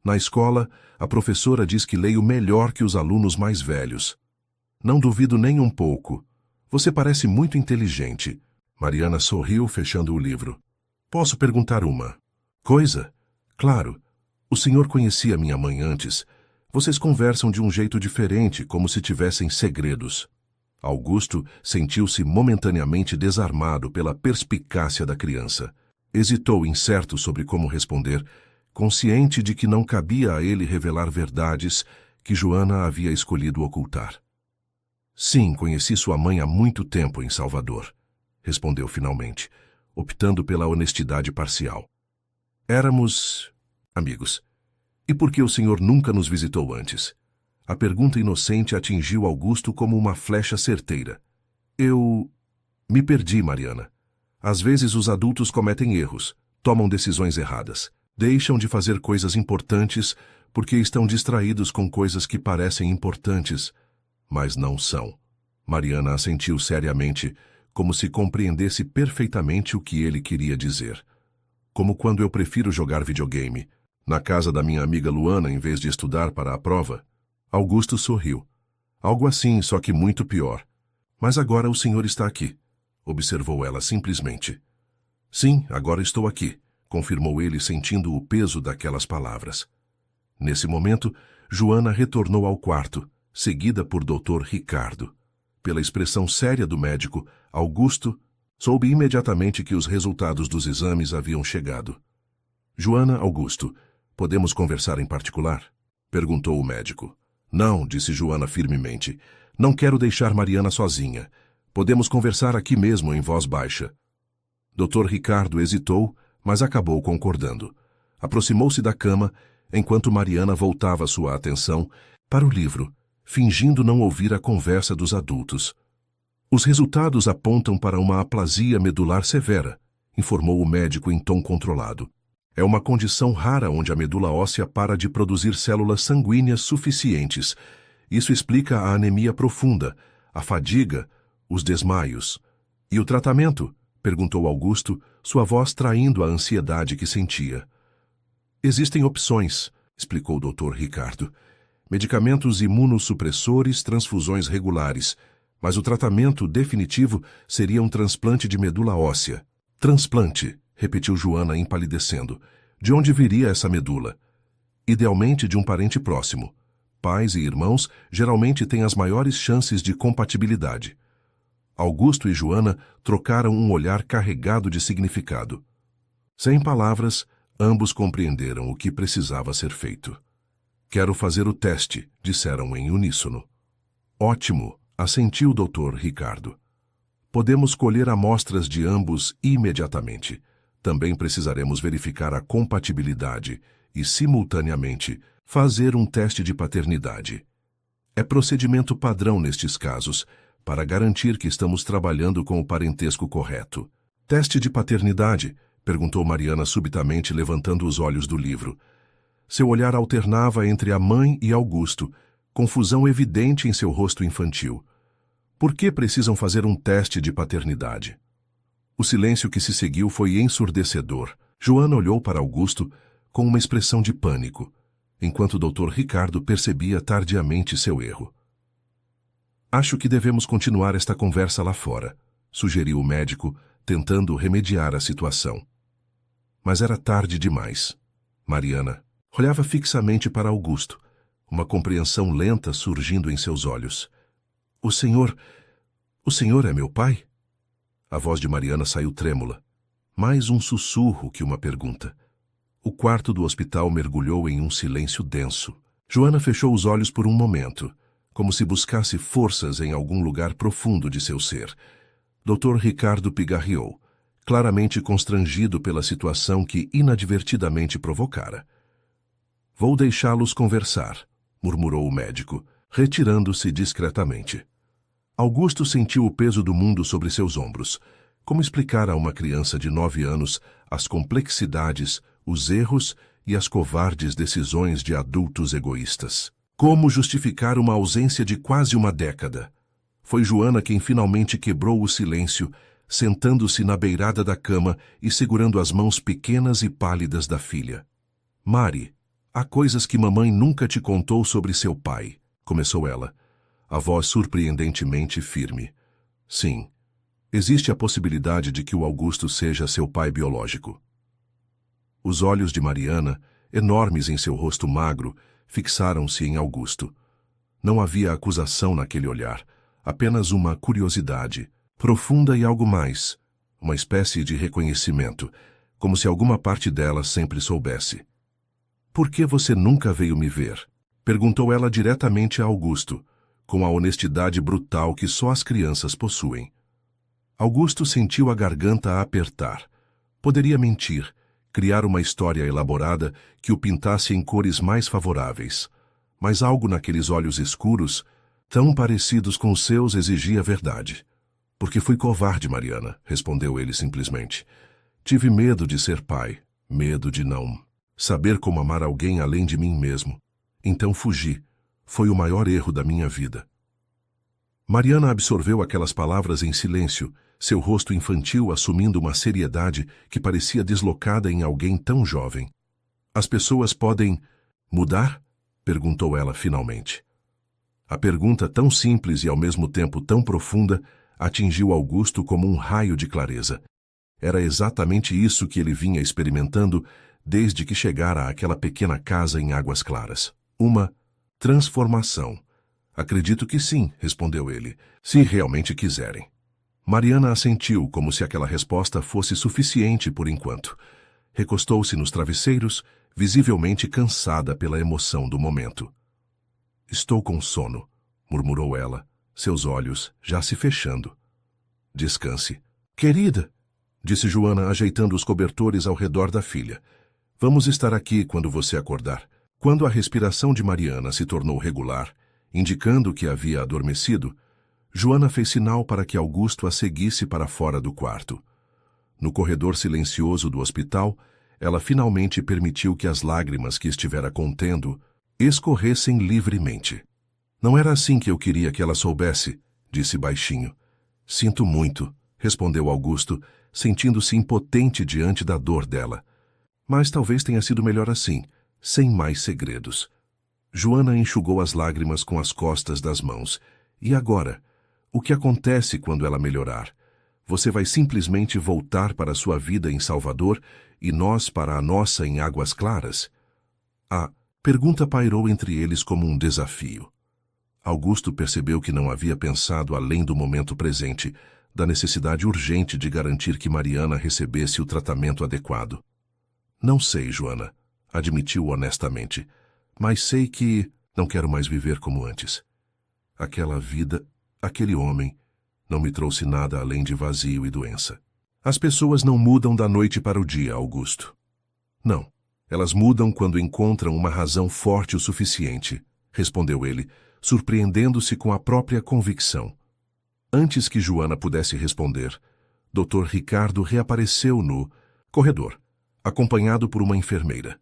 "Na escola, a professora diz que leio melhor que os alunos mais velhos." "Não duvido nem um pouco. Você parece muito inteligente." Mariana sorriu, fechando o livro. "Posso perguntar uma coisa?" "Claro. O senhor conhecia minha mãe antes. Vocês conversam de um jeito diferente, como se tivessem segredos." Augusto sentiu-se momentaneamente desarmado pela perspicácia da criança. Hesitou incerto sobre como responder, consciente de que não cabia a ele revelar verdades que Joana havia escolhido ocultar. "Sim, conheci sua mãe há muito tempo em Salvador", respondeu finalmente, optando pela honestidade parcial. "Éramos amigos. E por que o senhor nunca nos visitou antes?" A pergunta inocente atingiu Augusto como uma flecha certeira. "Eu me perdi, Mariana. Às vezes os adultos cometem erros, tomam decisões erradas, deixam de fazer coisas importantes porque estão distraídos com coisas que parecem importantes, mas não são." Mariana assentiu seriamente, como se compreendesse perfeitamente o que ele queria dizer. "Como quando eu prefiro jogar videogame na casa da minha amiga Luana em vez de estudar para a prova." Augusto sorriu. "Algo assim, só que muito pior. Mas agora o senhor está aqui", observou ela simplesmente. "Sim, agora estou aqui", confirmou ele, sentindo o peso daquelas palavras. Nesse momento, Joana retornou ao quarto, seguida por Dr. Ricardo. Pela expressão séria do médico, Augusto soube imediatamente que os resultados dos exames haviam chegado. "Joana, Augusto, podemos conversar em particular?" perguntou o médico. "Não", disse Joana firmemente. "Não quero deixar Mariana sozinha. Podemos conversar aqui mesmo em voz baixa." Dr. Ricardo hesitou, mas acabou concordando. Aproximou-se da cama, enquanto Mariana voltava sua atenção para o livro, fingindo não ouvir a conversa dos adultos. "Os resultados apontam para uma aplasia medular severa", informou o médico em tom controlado. "É uma condição rara onde a medula óssea para de produzir células sanguíneas suficientes. Isso explica a anemia profunda, a fadiga, os desmaios." "E o tratamento?" perguntou Augusto, sua voz traindo a ansiedade que sentia. "Existem opções", explicou o Dr. Ricardo. "Medicamentos imunossupressores, transfusões regulares, mas o tratamento definitivo seria um transplante de medula óssea." "Transplante", repetiu Joana, empalidecendo. "De onde viria essa medula?" "Idealmente de um parente próximo. Pais e irmãos geralmente têm as maiores chances de compatibilidade." Augusto e Joana trocaram um olhar carregado de significado. Sem palavras, ambos compreenderam o que precisava ser feito. "Quero fazer o teste", disseram em uníssono. "Ótimo", assentiu o Dr. Ricardo. "Podemos colher amostras de ambos imediatamente. Também precisaremos verificar a compatibilidade e, simultaneamente, fazer um teste de paternidade. É procedimento padrão nestes casos, para garantir que estamos trabalhando com o parentesco correto." "Teste de paternidade?" perguntou Mariana subitamente, levantando os olhos do livro. Seu olhar alternava entre a mãe e Augusto, confusão evidente em seu rosto infantil. "Por que precisam fazer um teste de paternidade?" O silêncio que se seguiu foi ensurdecedor. Joana olhou para Augusto com uma expressão de pânico, enquanto o Dr. Ricardo percebia tardiamente seu erro. "Acho que devemos continuar esta conversa lá fora", sugeriu o médico, tentando remediar a situação. Mas era tarde demais. Mariana olhava fixamente para Augusto, uma compreensão lenta surgindo em seus olhos. O senhor é meu pai?" A voz de Mariana saiu trêmula. Mais um sussurro que uma pergunta. O quarto do hospital mergulhou em um silêncio denso. Joana fechou os olhos por um momento, como se buscasse forças em algum lugar profundo de seu ser. Dr. Ricardo pigarreou, claramente constrangido pela situação que inadvertidamente provocara. "Vou deixá-los conversar", murmurou o médico, retirando-se discretamente. Augusto sentiu o peso do mundo sobre seus ombros. Como explicar a uma criança de 9 anos as complexidades, os erros e as covardes decisões de adultos egoístas? Como justificar uma ausência de quase uma década? Foi Joana quem finalmente quebrou o silêncio, sentando-se na beirada da cama e segurando as mãos pequenas e pálidas da filha. Mari, há coisas que mamãe nunca te contou sobre seu pai, começou ela, a voz surpreendentemente firme. Sim, existe a possibilidade de que o Augusto seja seu pai biológico. Os olhos de Mariana, enormes em seu rosto magro, fixaram-se em Augusto. Não havia acusação naquele olhar, apenas uma curiosidade, profunda e algo mais, uma espécie de reconhecimento, como se alguma parte dela sempre soubesse. Por que você nunca veio me ver? Perguntou ela diretamente a Augusto, com a honestidade brutal que só as crianças possuem. Augusto sentiu a garganta a apertar. Poderia mentir, criar uma história elaborada que o pintasse em cores mais favoráveis. Mas algo naqueles olhos escuros, tão parecidos com os seus, exigia a verdade. Porque fui covarde, Mariana, respondeu ele simplesmente. Tive medo de ser pai, medo de não saber como amar alguém além de mim mesmo. Então fugi. Foi o maior erro da minha vida. Mariana absorveu aquelas palavras em silêncio, seu rosto infantil assumindo uma seriedade que parecia deslocada em alguém tão jovem. As pessoas podem mudar? Perguntou ela finalmente. A pergunta, tão simples e ao mesmo tempo tão profunda, atingiu Augusto como um raio de clareza. Era exatamente isso que ele vinha experimentando desde que chegara àquela pequena casa em Águas Claras. Uma transformação. Acredito que sim, respondeu ele, se realmente quiserem. Mariana assentiu como se aquela resposta fosse suficiente por enquanto. Recostou-se nos travesseiros, visivelmente cansada pela emoção do momento. Estou com sono, murmurou ela, seus olhos já se fechando. Descanse. Querida, disse Joana ajeitando os cobertores ao redor da filha. Vamos estar aqui quando você acordar. Quando a respiração de Mariana se tornou regular, indicando que havia adormecido, Joana fez sinal para que Augusto a seguisse para fora do quarto. No corredor silencioso do hospital, ela finalmente permitiu que as lágrimas que estivera contendo escorressem livremente. Não era assim que eu queria que ela soubesse, disse baixinho. Sinto muito, respondeu Augusto, sentindo-se impotente diante da dor dela. Mas talvez tenha sido melhor assim, sem mais segredos. Joana enxugou as lágrimas com as costas das mãos. E agora? O que acontece quando ela melhorar? Você vai simplesmente voltar para a sua vida em Salvador e nós para a nossa em Águas Claras? A pergunta pairou entre eles como um desafio. Augusto percebeu que não havia pensado além do momento presente, da necessidade urgente de garantir que Mariana recebesse o tratamento adequado. Não sei, Joana, admitiu honestamente, mas sei que não quero mais viver como antes. Aquela vida, aquele homem, não me trouxe nada além de vazio e doença. As pessoas não mudam da noite para o dia, Augusto. Não, elas mudam quando encontram uma razão forte o suficiente, respondeu ele, surpreendendo-se com a própria convicção. Antes que Joana pudesse responder, Dr. Ricardo reapareceu no corredor, acompanhado por uma enfermeira.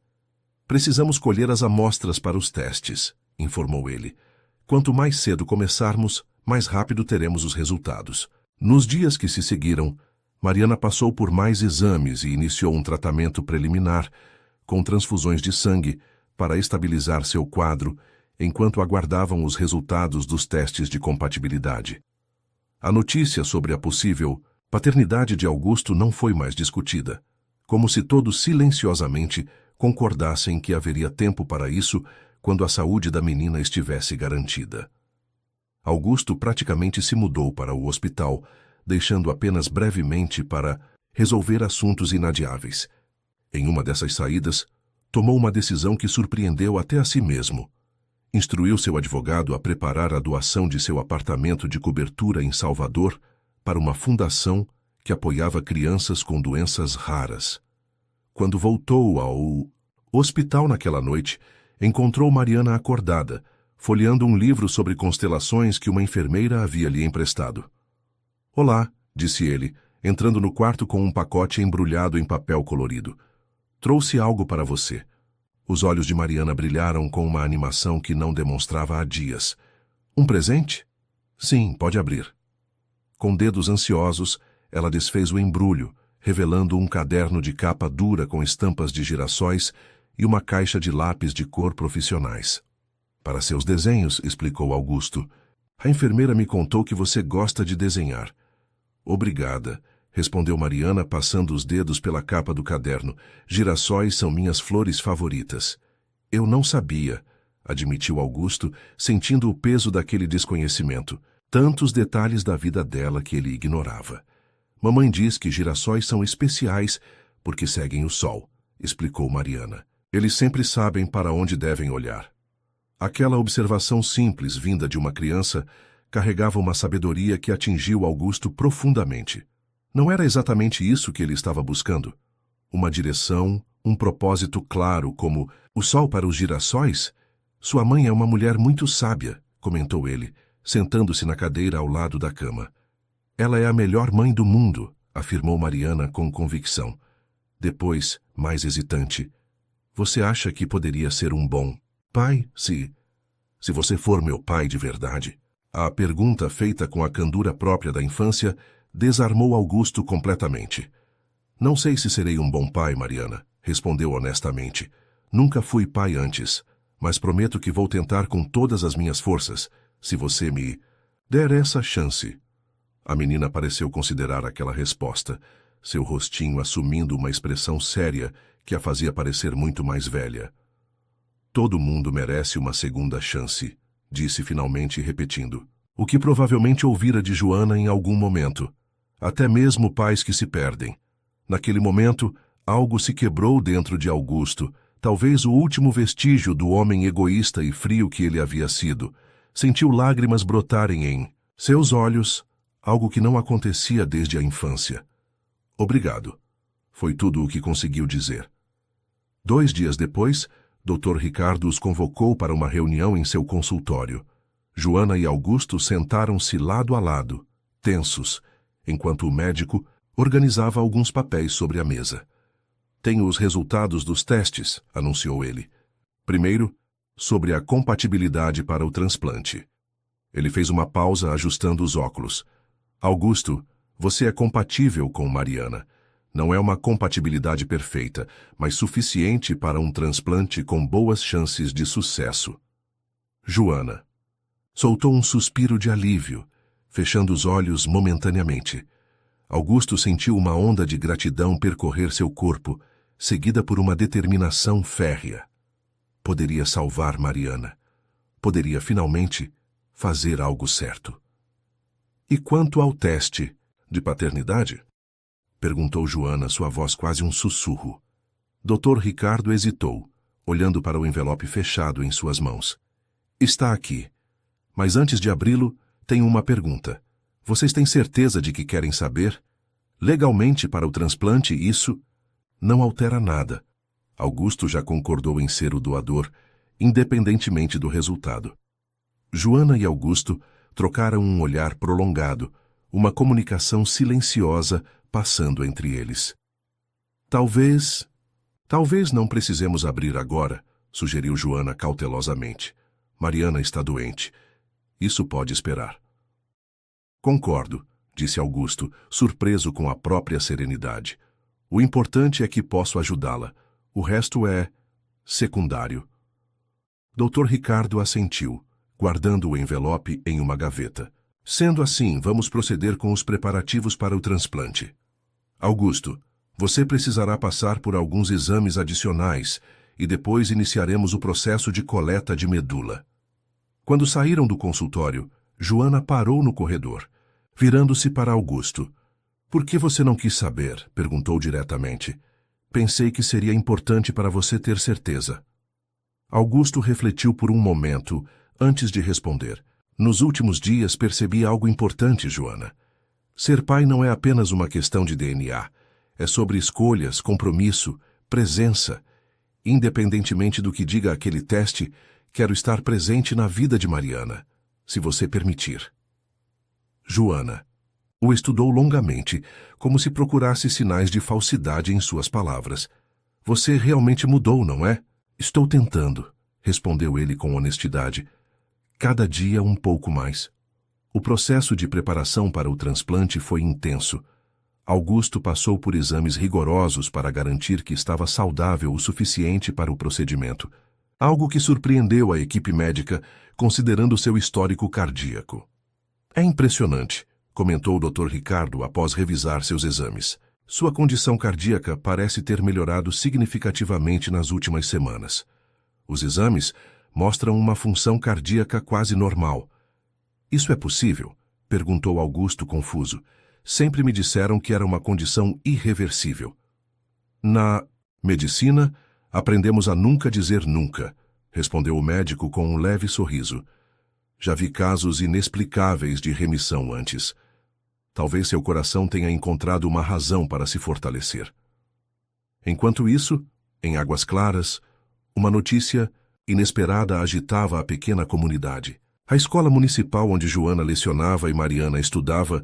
Precisamos colher as amostras para os testes, informou ele. Quanto mais cedo começarmos, mais rápido teremos os resultados. Nos dias que se seguiram, Mariana passou por mais exames e iniciou um tratamento preliminar, com transfusões de sangue, para estabilizar seu quadro, enquanto aguardavam os resultados dos testes de compatibilidade. A notícia sobre a possível paternidade de Augusto não foi mais discutida, como se todos silenciosamente concordassem que haveria tempo para isso quando a saúde da menina estivesse garantida. Augusto praticamente se mudou para o hospital, deixando apenas brevemente para resolver assuntos inadiáveis. Em uma dessas saídas, tomou uma decisão que surpreendeu até a si mesmo. Instruiu seu advogado a preparar a doação de seu apartamento de cobertura em Salvador para uma fundação que apoiava crianças com doenças raras. Quando voltou ao hospital naquela noite, encontrou Mariana acordada, folheando um livro sobre constelações que uma enfermeira havia lhe emprestado. Olá, disse ele, entrando no quarto com um pacote embrulhado em papel colorido. Trouxe algo para você. Os olhos de Mariana brilharam com uma animação que não demonstrava há dias. Um presente? Sim, pode abrir. Com dedos ansiosos, ela desfez o embrulho, revelando um caderno de capa dura com estampas de girassóis e uma caixa de lápis de cor profissionais. Para seus desenhos, explicou Augusto. A enfermeira me contou que você gosta de desenhar. Obrigada, respondeu Mariana, passando os dedos pela capa do caderno. Girassóis são minhas flores favoritas. Eu não sabia, admitiu Augusto, sentindo o peso daquele desconhecimento. Tantos detalhes da vida dela que ele ignorava. Mamãe diz que girassóis são especiais porque seguem o sol, explicou Mariana. Eles sempre sabem para onde devem olhar. Aquela observação simples vinda de uma criança carregava uma sabedoria que atingiu Augusto profundamente. Não era exatamente isso que ele estava buscando? Uma direção, um propósito claro, como o sol para os girassóis? Sua mãe é uma mulher muito sábia, comentou ele, sentando-se na cadeira ao lado da cama. Ela é a melhor mãe do mundo, afirmou Mariana com convicção. Depois, mais hesitante, você acha que poderia ser um bom pai, se você for meu pai de verdade? A pergunta feita com a candura própria da infância desarmou Augusto completamente. Não sei se serei um bom pai, Mariana, respondeu honestamente. Nunca fui pai antes, mas prometo que vou tentar com todas as minhas forças, se você me der essa chance. A menina pareceu considerar aquela resposta, seu rostinho assumindo uma expressão séria que a fazia parecer muito mais velha. Todo mundo merece uma segunda chance, disse finalmente repetindo, o que provavelmente ouvira de Joana em algum momento. Até mesmo pais que se perdem. Naquele momento, algo se quebrou dentro de Augusto, talvez o último vestígio do homem egoísta e frio que ele havia sido. Sentiu lágrimas brotarem em seus olhos, algo que não acontecia desde a infância. Obrigado. Foi tudo o que conseguiu dizer. 2 dias depois, Dr. Ricardo os convocou para uma reunião em seu consultório. Joana e Augusto sentaram-se lado a lado, tensos, enquanto o médico organizava alguns papéis sobre a mesa. Tenho os resultados dos testes, anunciou ele. Primeiro, sobre a compatibilidade para o transplante. Ele fez uma pausa ajustando os óculos. Augusto, você é compatível com Mariana. Não é uma compatibilidade perfeita, mas suficiente para um transplante com boas chances de sucesso. Joana soltou um suspiro de alívio, fechando os olhos momentaneamente. Augusto sentiu uma onda de gratidão percorrer seu corpo, seguida por uma determinação férrea. Poderia salvar Mariana. Poderia finalmente fazer algo certo. E quanto ao teste de paternidade? Perguntou Joana, sua voz quase um sussurro. Dr. Ricardo hesitou, olhando para o envelope fechado em suas mãos. Está aqui. Mas antes de abri-lo, tenho uma pergunta. Vocês têm certeza de que querem saber? Legalmente, para o transplante, isso não altera nada. Augusto já concordou em ser o doador, independentemente do resultado. Joana e Augusto trocaram um olhar prolongado, uma comunicação silenciosa passando entre eles. Talvez não precisemos abrir agora, sugeriu Joana cautelosamente. Mariana está doente. Isso pode esperar. Concordo, disse Augusto, surpreso com a própria serenidade. O importante é que posso ajudá-la. O resto é secundário. Dr. Ricardo assentiu, guardando o envelope em uma gaveta. Sendo assim, vamos proceder com os preparativos para o transplante. Augusto, você precisará passar por alguns exames adicionais e depois iniciaremos o processo de coleta de medula. Quando saíram do consultório, Joana parou no corredor, virando-se para Augusto. Por que você não quis saber? Perguntou diretamente. Pensei que seria importante para você ter certeza. Augusto refletiu por um momento, antes de responder. Nos últimos dias percebi algo importante, Joana. Ser pai não é apenas uma questão de DNA. É sobre escolhas, compromisso, presença. Independentemente do que diga aquele teste, quero estar presente na vida de Mariana, se você permitir. Joana. O estudou longamente, como se procurasse sinais de falsidade em suas palavras. Você realmente mudou, não é? Estou tentando, respondeu ele com honestidade. Cada dia um pouco mais. O processo de preparação para o transplante foi intenso. Augusto passou por exames rigorosos para garantir que estava saudável o suficiente para o procedimento. Algo que surpreendeu a equipe médica, considerando seu histórico cardíaco. É impressionante, comentou o Dr. Ricardo após revisar seus exames. Sua condição cardíaca parece ter melhorado significativamente nas últimas semanas. Os exames mostram uma função cardíaca quase normal. Isso é possível? Perguntou Augusto confuso. Sempre me disseram que era uma condição irreversível. Na medicina, aprendemos a nunca dizer nunca, respondeu o médico com um leve sorriso. Já vi casos inexplicáveis de remissão antes. Talvez seu coração tenha encontrado uma razão para se fortalecer. Enquanto isso, em Águas Claras, uma notícia inesperada agitava a pequena comunidade. A escola municipal onde Joana lecionava e Mariana estudava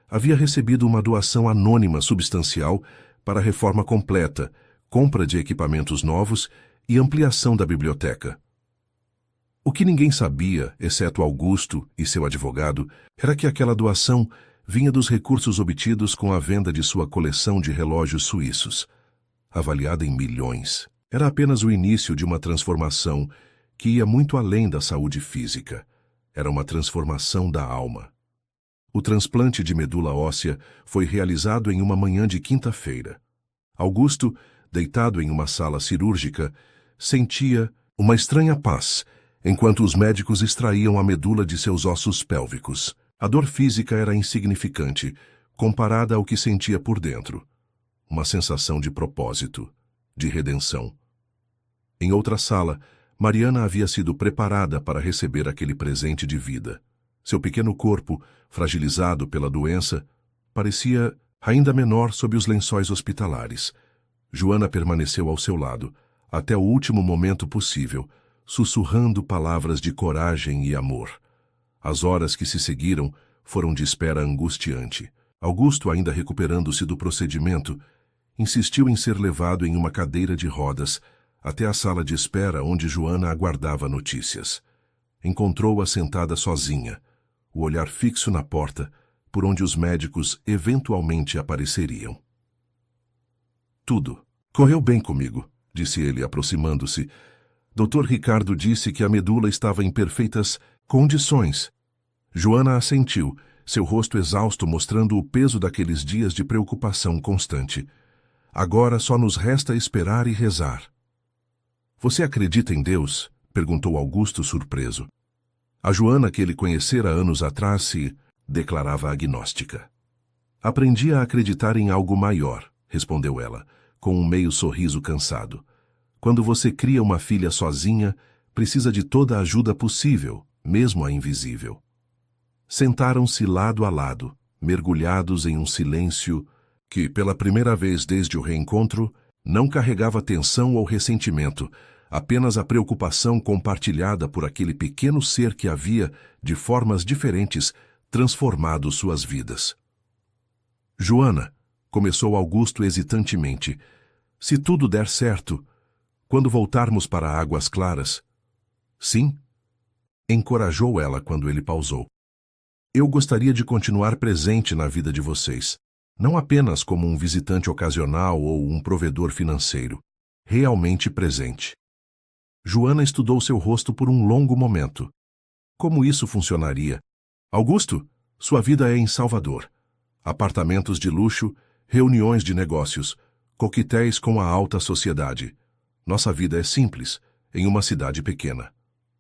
havia recebido uma doação anônima substancial para a reforma completa, compra de equipamentos novos e ampliação da biblioteca. O que ninguém sabia, exceto Augusto e seu advogado, era que aquela doação vinha dos recursos obtidos com a venda de sua coleção de relógios suíços, avaliada em milhões. Era apenas o início de uma transformação que ia muito além da saúde física. Era uma transformação da alma. O transplante de medula óssea foi realizado em uma manhã de quinta-feira. Augusto, deitado em uma sala cirúrgica, sentia uma estranha paz, enquanto os médicos extraíam a medula de seus ossos pélvicos. A dor física era insignificante, comparada ao que sentia por dentro. Uma sensação de propósito, de redenção. Em outra sala, Mariana havia sido preparada para receber aquele presente de vida. Seu pequeno corpo, fragilizado pela doença, parecia ainda menor sob os lençóis hospitalares. Joana permaneceu ao seu lado, até o último momento possível, sussurrando palavras de coragem e amor. As horas que se seguiram foram de espera angustiante. Augusto, ainda recuperando-se do procedimento, insistiu em ser levado em uma cadeira de rodas até a sala de espera onde Joana aguardava notícias. Encontrou-a sentada sozinha, o olhar fixo na porta, por onde os médicos eventualmente apareceriam. Tudo correu bem comigo, disse ele, aproximando-se. Dr. Ricardo disse que a medula estava em perfeitas condições. Joana assentiu, seu rosto exausto mostrando o peso daqueles dias de preocupação constante. Agora só nos resta esperar e rezar. Você acredita em Deus? Perguntou Augusto surpreso. A Joana que ele conhecera anos atrás se declarava agnóstica. Aprendi a acreditar em algo maior, respondeu ela, com um meio sorriso cansado. Quando você cria uma filha sozinha, precisa de toda a ajuda possível, mesmo a invisível. Sentaram-se lado a lado, mergulhados em um silêncio que, pela primeira vez desde o reencontro, não carregava tensão ou ressentimento, apenas a preocupação compartilhada por aquele pequeno ser que havia, de formas diferentes, transformado suas vidas. Joana, começou Augusto hesitantemente, se tudo der certo, quando voltarmos para Águas Claras... Sim? Encorajou ela quando ele pausou. Eu gostaria de continuar presente na vida de vocês, não apenas como um visitante ocasional ou um provedor financeiro, realmente presente. Joana estudou seu rosto por um longo momento. Como isso funcionaria? Augusto, sua vida é em Salvador. Apartamentos de luxo, reuniões de negócios, coquetéis com a alta sociedade. Nossa vida é simples, em uma cidade pequena.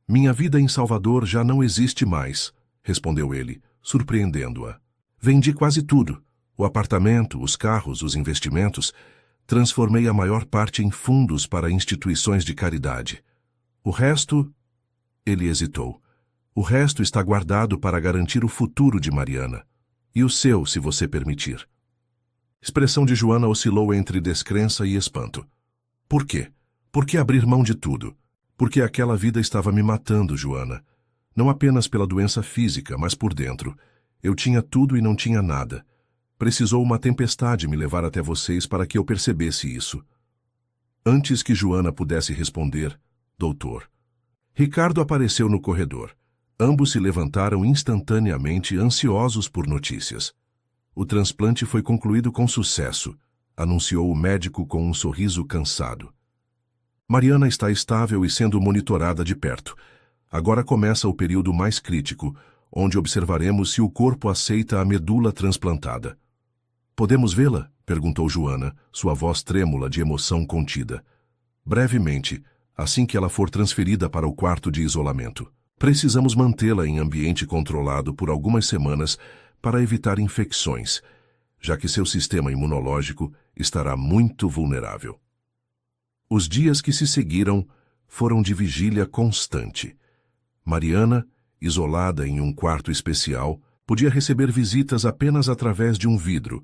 Minha vida em Salvador já não existe mais, respondeu ele, surpreendendo-a. Vendi quase tudo. O apartamento, os carros, os investimentos. Transformei a maior parte em fundos para instituições de caridade. O resto... Ele hesitou. O resto está guardado para garantir o futuro de Mariana. E o seu, se você permitir. Expressão de Joana oscilou entre descrença e espanto. Por quê? Por que abrir mão de tudo? Porque aquela vida estava me matando, Joana. Não apenas pela doença física, mas por dentro. Eu tinha tudo e não tinha nada. Precisou uma tempestade me levar até vocês para que eu percebesse isso. Antes que Joana pudesse responder, doutor. Ricardo apareceu no corredor. Ambos se levantaram instantaneamente, ansiosos por notícias. O transplante foi concluído com sucesso, anunciou o médico com um sorriso cansado. Mariana está estável e sendo monitorada de perto. Agora começa o período mais crítico, onde observaremos se o corpo aceita a medula transplantada. Podemos vê-la? Perguntou Joana, sua voz trêmula de emoção contida. Brevemente, assim que ela for transferida para o quarto de isolamento. Precisamos mantê-la em ambiente controlado por algumas semanas para evitar infecções, já que seu sistema imunológico estará muito vulnerável. Os dias que se seguiram foram de vigília constante. Mariana, isolada em um quarto especial, podia receber visitas apenas através de um vidro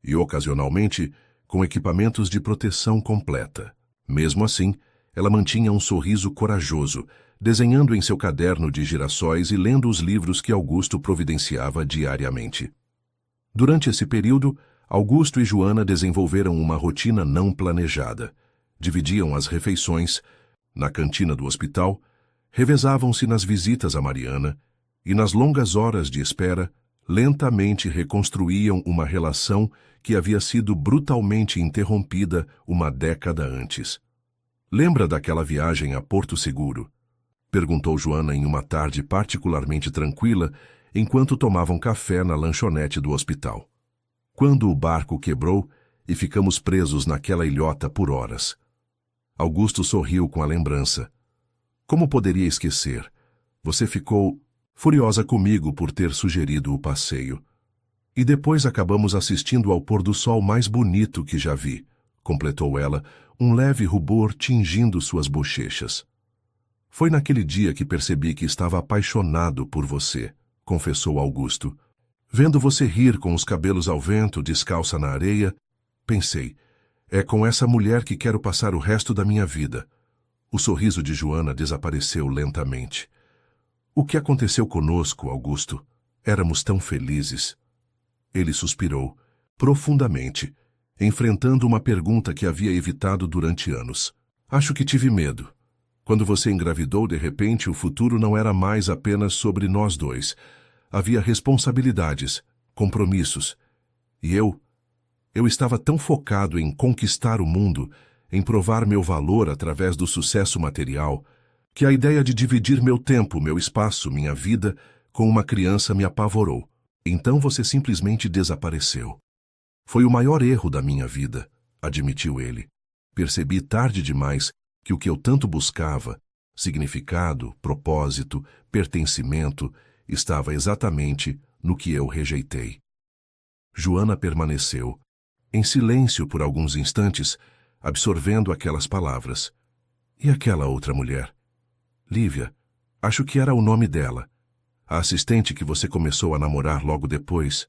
e, ocasionalmente, com equipamentos de proteção completa. Mesmo assim, ela mantinha um sorriso corajoso, desenhando em seu caderno de girassóis e lendo os livros que Augusto providenciava diariamente. Durante esse período, Augusto e Joana desenvolveram uma rotina não planejada. Dividiam as refeições na cantina do hospital, revezavam-se nas visitas a Mariana e, nas longas horas de espera, lentamente reconstruíam uma relação que havia sido brutalmente interrompida uma década antes. Lembra daquela viagem a Porto Seguro? Perguntou Joana em uma tarde particularmente tranquila, enquanto tomavam café na lanchonete do hospital. Quando o barco quebrou e ficamos presos naquela ilhota por horas. Augusto sorriu com a lembrança. Como poderia esquecer? Você ficou furiosa comigo por ter sugerido o passeio. E depois acabamos assistindo ao pôr do sol mais bonito que já vi, completou ela, um leve rubor tingindo suas bochechas. Foi naquele dia que percebi que estava apaixonado por você, confessou Augusto. Vendo você rir com os cabelos ao vento, descalça na areia, pensei, é com essa mulher que quero passar o resto da minha vida. O sorriso de Joana desapareceu lentamente. O que aconteceu conosco, Augusto? Éramos tão felizes. Ele suspirou, profundamente, enfrentando uma pergunta que havia evitado durante anos. Acho que tive medo. Quando você engravidou, de repente, o futuro não era mais apenas sobre nós dois. Havia responsabilidades, compromissos. E eu estava tão focado em conquistar o mundo, em provar meu valor através do sucesso material, que a ideia de dividir meu tempo, meu espaço, minha vida, com uma criança me apavorou. Então você simplesmente desapareceu. Foi o maior erro da minha vida, admitiu ele. Percebi tarde demais que o que eu tanto buscava, significado, propósito, pertencimento, estava exatamente no que eu rejeitei. Joana permaneceu, em silêncio por alguns instantes, absorvendo aquelas palavras. E aquela outra mulher? Lívia, acho que era o nome dela. A assistente que você começou a namorar logo depois.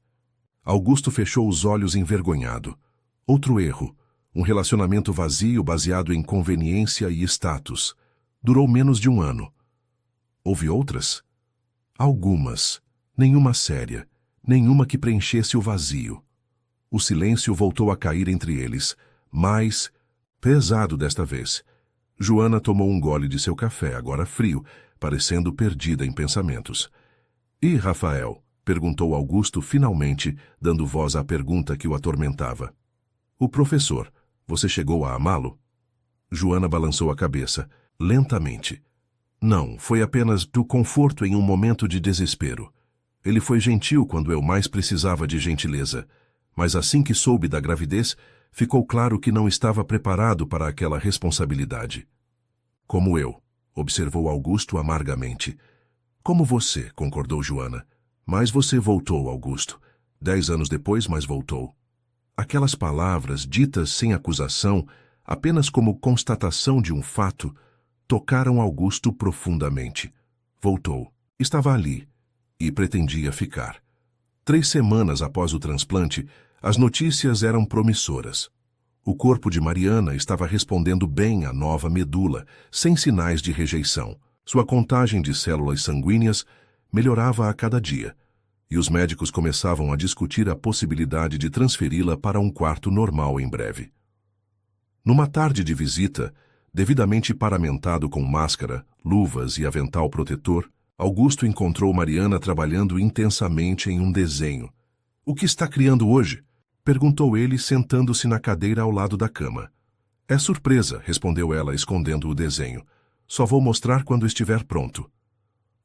Augusto fechou os olhos envergonhado. Outro erro. Um relacionamento vazio baseado em conveniência e status. Durou menos de um ano. Houve outras? Algumas. Nenhuma séria. Nenhuma que preenchesse o vazio. O silêncio voltou a cair entre eles, mais pesado desta vez. Joana tomou um gole de seu café, agora frio, parecendo perdida em pensamentos. E Rafael? Perguntou Augusto finalmente, dando voz à pergunta que o atormentava. O professor. Você chegou a amá-lo? Joana balançou a cabeça, lentamente. Não, foi apenas do conforto em um momento de desespero. Ele foi gentil quando eu mais precisava de gentileza, mas assim que soube da gravidez, ficou claro que não estava preparado para aquela responsabilidade. Como eu, observou Augusto amargamente. Como você, concordou Joana. Mas você voltou, Augusto. 10 anos depois, mas voltou. Aquelas palavras, ditas sem acusação, apenas como constatação de um fato, tocaram Augusto profundamente. Voltou. Estava ali. E pretendia ficar. 3 semanas após o transplante, as notícias eram promissoras. O corpo de Mariana estava respondendo bem à nova medula, sem sinais de rejeição. Sua contagem de células sanguíneas melhorava a cada dia. e os médicos começavam a discutir a possibilidade de transferi-la para um quarto normal em breve. Numa tarde de visita, devidamente paramentado com máscara, luvas e avental protetor, Augusto encontrou Mariana trabalhando intensamente em um desenho. "O que está criando hoje?" perguntou ele, sentando-se na cadeira ao lado da cama. "É surpresa", respondeu ela, escondendo o desenho. "Só vou mostrar quando estiver pronto."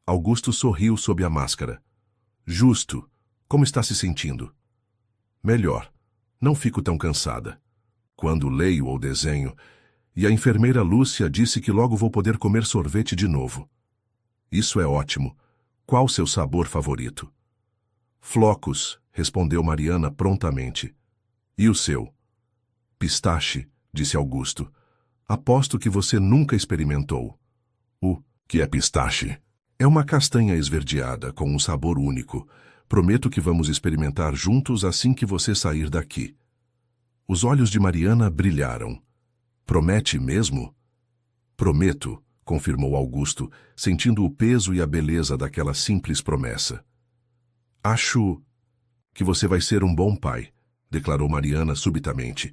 Augusto sorriu sob a máscara. "Justo. Como está se sentindo?" "Melhor. Não fico tão cansada. Quando leio ou desenho, e a enfermeira Lúcia disse que logo vou poder comer sorvete de novo." "Isso é ótimo. Qual seu sabor favorito?" "Flocos", respondeu Mariana prontamente. "E o seu?" "Pistache", disse Augusto. "Aposto que você nunca experimentou." "O que é pistache?" "É uma castanha esverdeada com um sabor único. Prometo que vamos experimentar juntos assim que você sair daqui." Os olhos de Mariana brilharam. "Promete mesmo?" "Prometo", confirmou Augusto, sentindo o peso e a beleza daquela simples promessa. "Acho que você vai ser um bom pai", declarou Mariana subitamente,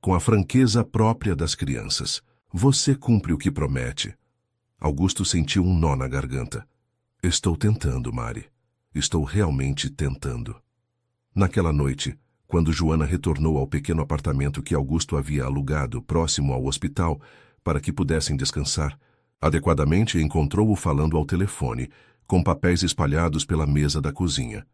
com a franqueza própria das crianças. "Você cumpre o que promete." Augusto sentiu um nó na garganta. "Estou tentando, Mari. Estou realmente tentando." Naquela noite, quando Joana retornou ao pequeno apartamento que Augusto havia alugado próximo ao hospital para que pudessem descansar, adequadamente encontrou-o falando ao telefone, com papéis espalhados pela mesa da cozinha.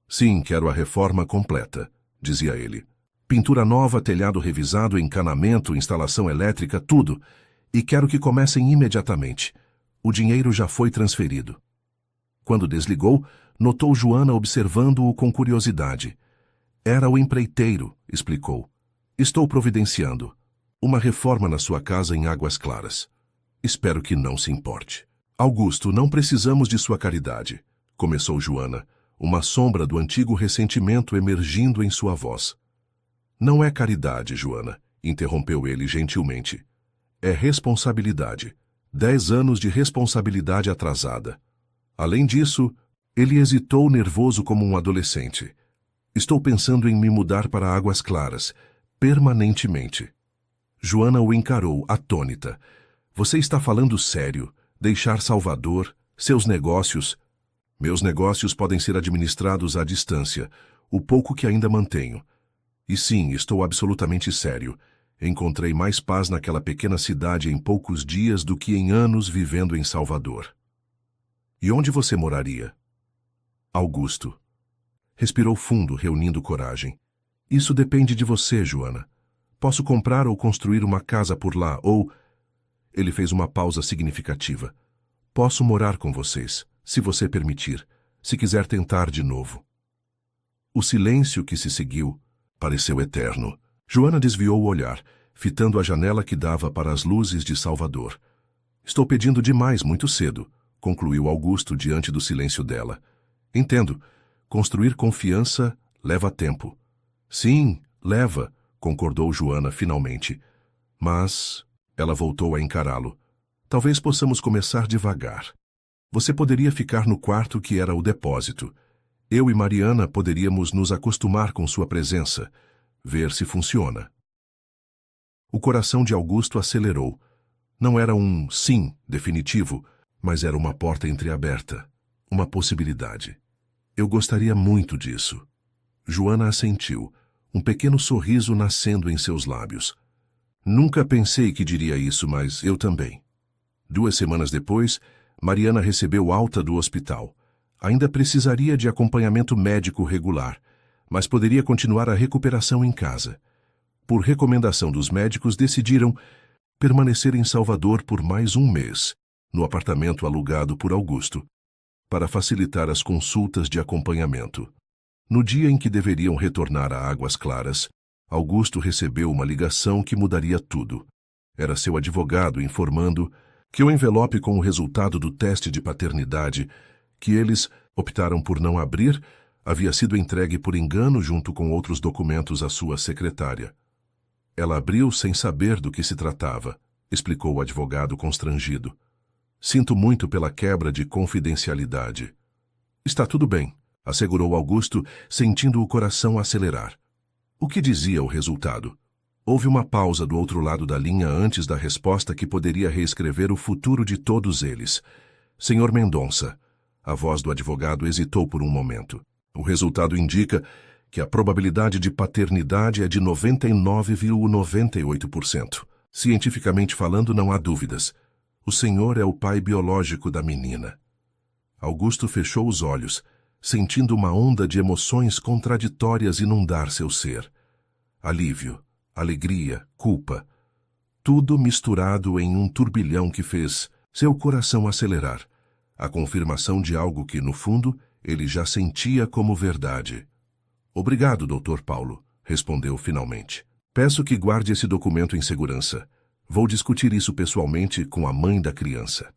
"Sim, quero a reforma completa", dizia ele. "Pintura nova, telhado revisado, encanamento, instalação elétrica, tudo. E quero que comecem imediatamente. O dinheiro já foi transferido." Quando desligou, notou Joana observando-o com curiosidade. "Era o empreiteiro", explicou. "Estou providenciando uma reforma na sua casa em Águas Claras. Espero que não se importe." "Augusto, não precisamos de sua caridade", começou Joana, uma sombra do antigo ressentimento emergindo em sua voz. "Não é caridade, Joana", interrompeu ele gentilmente. "É responsabilidade. 10 anos de responsabilidade atrasada. Além disso," ele hesitou nervoso como um adolescente. "Estou pensando em me mudar para Águas Claras, permanentemente." Joana o encarou, atônita. "Você está falando sério? Deixar Salvador, seus negócios?" "Meus negócios podem ser administrados à distância, o pouco que ainda mantenho. E sim, estou absolutamente sério. Encontrei mais paz naquela pequena cidade em poucos dias do que em anos vivendo em Salvador." "E onde você moraria?" Augusto respirou fundo, reunindo coragem. "Isso depende de você, Joana. Posso comprar ou construir uma casa por lá, ou..." Ele fez uma pausa significativa. "Posso morar com vocês, se você permitir, se quiser tentar de novo." O silêncio que se seguiu pareceu eterno. Joana desviou o olhar, fitando a janela que dava para as luzes de Salvador. "Estou pedindo demais muito cedo", concluiu Augusto diante do silêncio dela. "Entendo. Construir confiança leva tempo." "Sim, leva", concordou Joana finalmente. "Mas..." Ela voltou a encará-lo. "Talvez possamos começar devagar. Você poderia ficar no quarto que era o depósito. Eu e Mariana poderíamos nos acostumar com sua presença, ver se funciona." O coração de Augusto acelerou. Não era um sim definitivo, mas era uma porta entreaberta, uma possibilidade. "Eu gostaria muito disso." Joana assentiu, um pequeno sorriso nascendo em seus lábios. "Nunca pensei que diria isso, mas eu também." 2 semanas depois, Mariana recebeu alta do hospital. Ainda precisaria de acompanhamento médico regular, mas poderia continuar a recuperação em casa. Por recomendação dos médicos, decidiram permanecer em Salvador por mais um mês, no apartamento alugado por Augusto, para facilitar as consultas de acompanhamento. No dia em que deveriam retornar a Águas Claras, Augusto recebeu uma ligação que mudaria tudo. Era seu advogado informando que o envelope com o resultado do teste de paternidade, que eles optaram por não abrir, havia sido entregue por engano junto com outros documentos à sua secretária. "Ela abriu sem saber do que se tratava", explicou o advogado constrangido. "Sinto muito pela quebra de confidencialidade." "Está tudo bem", assegurou Augusto, sentindo o coração acelerar. O que dizia o resultado? Houve uma pausa do outro lado da linha antes da resposta que poderia reescrever o futuro de todos eles. Senhor Mendonça, a voz do advogado hesitou por um momento. O resultado indica que a probabilidade de paternidade é de 99,98%. Cientificamente falando, não há dúvidas. O senhor é o pai biológico da menina. Augusto fechou os olhos, sentindo uma onda de emoções contraditórias inundar seu ser. Alívio, alegria, culpa. Tudo misturado em um turbilhão que fez seu coração acelerar. A confirmação de algo que, no fundo, ele já sentia como verdade. Obrigado, Dr. Paulo, respondeu finalmente. Peço que guarde esse documento em segurança. Vou discutir isso pessoalmente com a mãe da criança.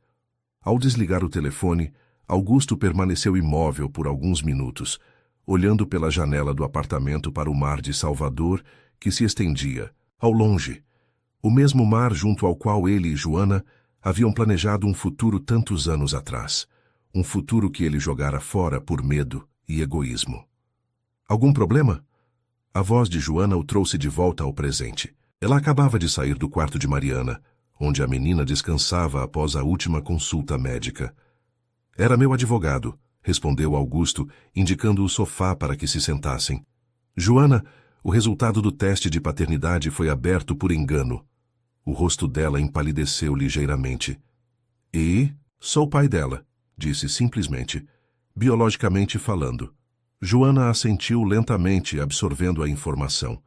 Ao desligar o telefone, Augusto permaneceu imóvel por alguns minutos, olhando pela janela do apartamento para o mar de Salvador, que se estendia, ao longe, o mesmo mar junto ao qual ele e Joana haviam planejado um futuro tantos anos atrás, um futuro que ele jogara fora por medo e egoísmo. Algum problema? A voz de Joana o trouxe de volta ao presente. Ela acabava de sair do quarto de Mariana, onde a menina descansava após a última consulta médica. Era meu advogado, respondeu Augusto, indicando o sofá para que se sentassem. Joana, o resultado do teste de paternidade foi aberto por engano. O rosto dela empalideceu ligeiramente. E sou pai dela, disse simplesmente, biologicamente falando. Joana assentiu lentamente, absorvendo a informação.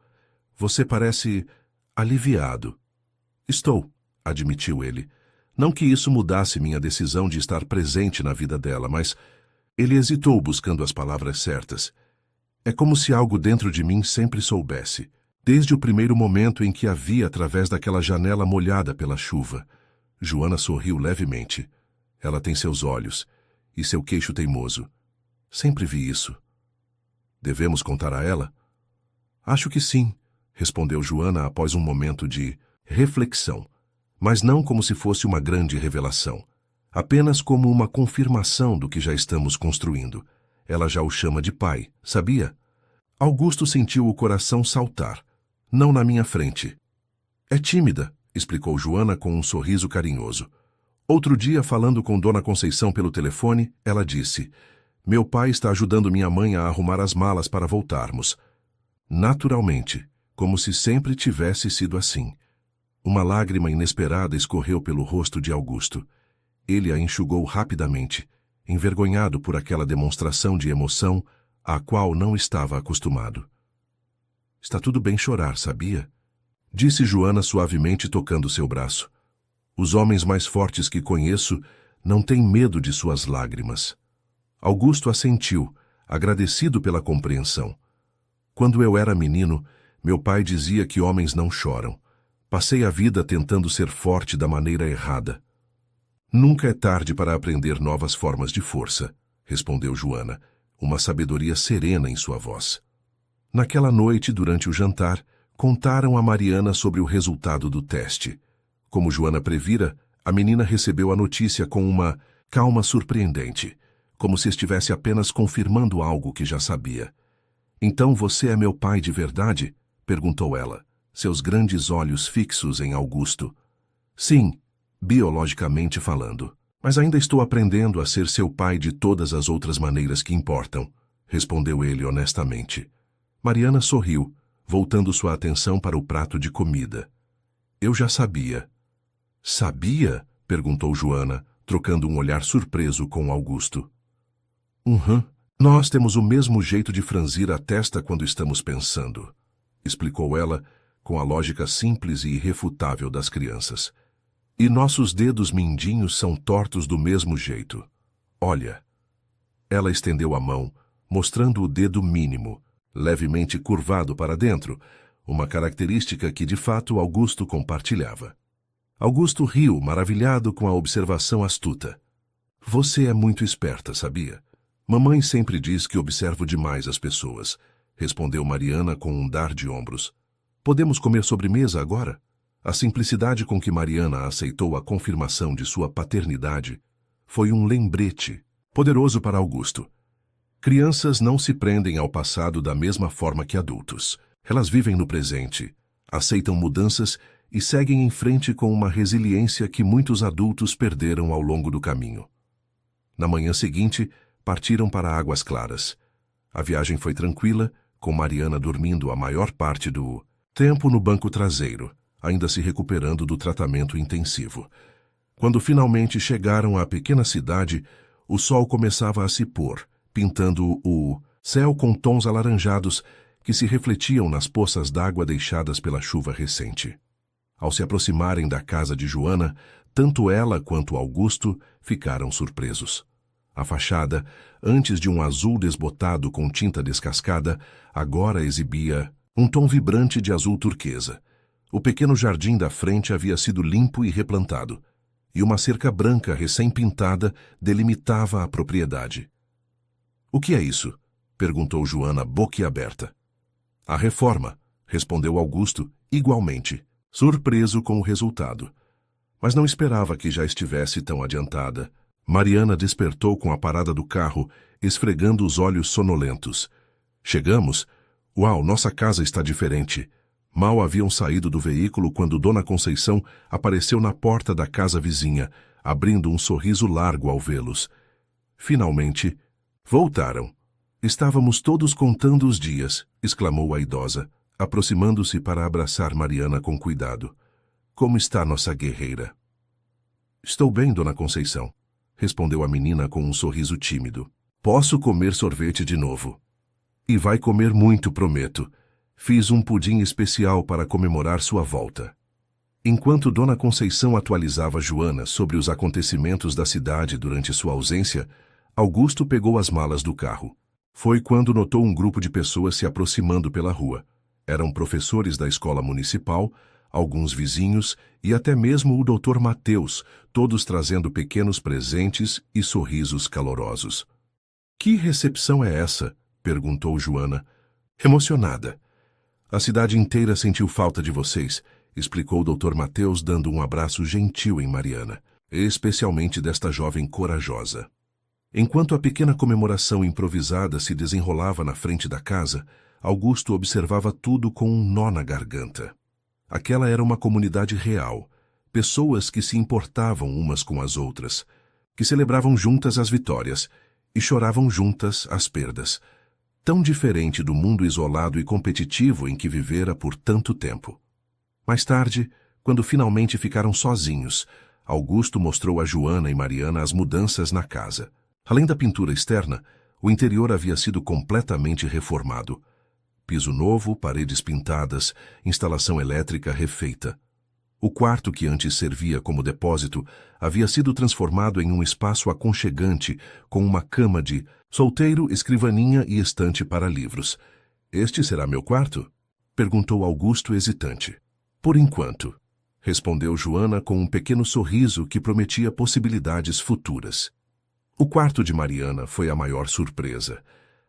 Você parece aliviado. Estou, admitiu ele. Não que isso mudasse minha decisão de estar presente na vida dela, mas ele hesitou buscando as palavras certas. É como se algo dentro de mim sempre soubesse, desde o primeiro momento em que a vi através daquela janela molhada pela chuva. Joana sorriu levemente. Ela tem seus olhos e seu queixo teimoso. Sempre vi isso. Devemos contar a ela? Acho que sim, respondeu Joana após um momento de reflexão, mas não como se fosse uma grande revelação, apenas como uma confirmação do que já estamos construindo. Ela já o chama de pai, sabia? Augusto sentiu o coração saltar, não na minha frente. É tímida, explicou Joana com um sorriso carinhoso. Outro dia, falando com Dona Conceição pelo telefone, ela disse: meu pai está ajudando minha mãe a arrumar as malas para voltarmos. Naturalmente, como se sempre tivesse sido assim. Uma lágrima inesperada escorreu pelo rosto de Augusto. Ele a enxugou rapidamente, envergonhado por aquela demonstração de emoção à qual não estava acostumado. Está tudo bem chorar, sabia? Disse Joana suavemente, tocando seu braço. Os homens mais fortes que conheço não têm medo de suas lágrimas. Augusto assentiu, agradecido pela compreensão. Quando eu era menino, meu pai dizia que homens não choram. Passei a vida tentando ser forte da maneira errada. Nunca é tarde para aprender novas formas de força, respondeu Joana, uma sabedoria serena em sua voz. Naquela noite, durante o jantar, contaram a Mariana sobre o resultado do teste. Como Joana previra, a menina recebeu a notícia com uma calma surpreendente, como se estivesse apenas confirmando algo que já sabia. Então você é meu pai de verdade? Perguntou ela, seus grandes olhos fixos em Augusto. Sim, biologicamente falando. Mas ainda estou aprendendo a ser seu pai de todas as outras maneiras que importam, respondeu ele honestamente. Mariana sorriu, voltando sua atenção para o prato de comida. Eu já sabia. Sabia? Perguntou Joana, trocando um olhar surpreso com Augusto. Nós temos o mesmo jeito de franzir a testa quando estamos pensando, explicou ela, com a lógica simples e irrefutável das crianças. E nossos dedos mindinhos são tortos do mesmo jeito. Olha. Ela estendeu a mão, mostrando o dedo mínimo, levemente curvado para dentro, uma característica que de fato Augusto compartilhava. Augusto riu, maravilhado com a observação astuta. Você é muito esperta, sabia? Mamãe sempre diz que observo demais as pessoas, respondeu Mariana com um dar de ombros. Podemos comer sobremesa agora? A simplicidade com que Mariana aceitou a confirmação de sua paternidade foi um lembrete poderoso para Augusto. Crianças não se prendem ao passado da mesma forma que adultos. Elas vivem no presente, aceitam mudanças e seguem em frente com uma resiliência que muitos adultos perderam ao longo do caminho. Na manhã seguinte, partiram para Águas Claras. A viagem foi tranquila, com Mariana dormindo a maior parte do tempo no banco traseiro, ainda se recuperando do tratamento intensivo. Quando finalmente chegaram à pequena cidade, o sol começava a se pôr, pintando o céu com tons alaranjados que se refletiam nas poças d'água deixadas pela chuva recente. Ao se aproximarem da casa de Joana, tanto ela quanto Augusto ficaram surpresos. A fachada, antes de um azul desbotado com tinta descascada, agora exibia um tom vibrante de azul turquesa. O pequeno jardim da frente havia sido limpo e replantado, e uma cerca branca recém-pintada delimitava a propriedade. — O que é isso? Perguntou Joana boquiaberta. — A reforma, respondeu Augusto, igualmente, surpreso com o resultado. Mas não esperava que já estivesse tão adiantada. Mariana despertou com a parada do carro, esfregando os olhos sonolentos. Chegamos? Uau, nossa casa está diferente. Mal haviam saído do veículo quando Dona Conceição apareceu na porta da casa vizinha, abrindo um sorriso largo ao vê-los. Finalmente, voltaram. Estávamos todos contando os dias, exclamou a idosa, aproximando-se para abraçar Mariana com cuidado. Como está nossa guerreira? Estou bem, Dona Conceição, respondeu a menina com um sorriso tímido. Posso comer sorvete de novo. E vai comer muito, prometo. Fiz um pudim especial para comemorar sua volta. Enquanto Dona Conceição atualizava Joana sobre os acontecimentos da cidade durante sua ausência, Augusto pegou as malas do carro. Foi quando notou um grupo de pessoas se aproximando pela rua. Eram professores da escola municipal, alguns vizinhos e até mesmo o Dr. Mateus, todos trazendo pequenos presentes e sorrisos calorosos. — Que recepção é essa? Perguntou Joana, emocionada. — A cidade inteira sentiu falta de vocês, explicou o Dr. Mateus dando um abraço gentil em Mariana, especialmente desta jovem corajosa. Enquanto a pequena comemoração improvisada se desenrolava na frente da casa, Augusto observava tudo com um nó na garganta. Aquela era uma comunidade real, pessoas que se importavam umas com as outras, que celebravam juntas as vitórias e choravam juntas as perdas, tão diferente do mundo isolado e competitivo em que vivera por tanto tempo. Mais tarde, quando finalmente ficaram sozinhos, Augusto mostrou a Joana e Mariana as mudanças na casa. Além da pintura externa, o interior havia sido completamente reformado. Piso novo, paredes pintadas, instalação elétrica refeita. O quarto que antes servia como depósito havia sido transformado em um espaço aconchegante com uma cama de solteiro, escrivaninha e estante para livros. — Este será meu quarto? Perguntou Augusto hesitante. — Por enquanto, respondeu Joana com um pequeno sorriso que prometia possibilidades futuras. O quarto de Mariana foi a maior surpresa.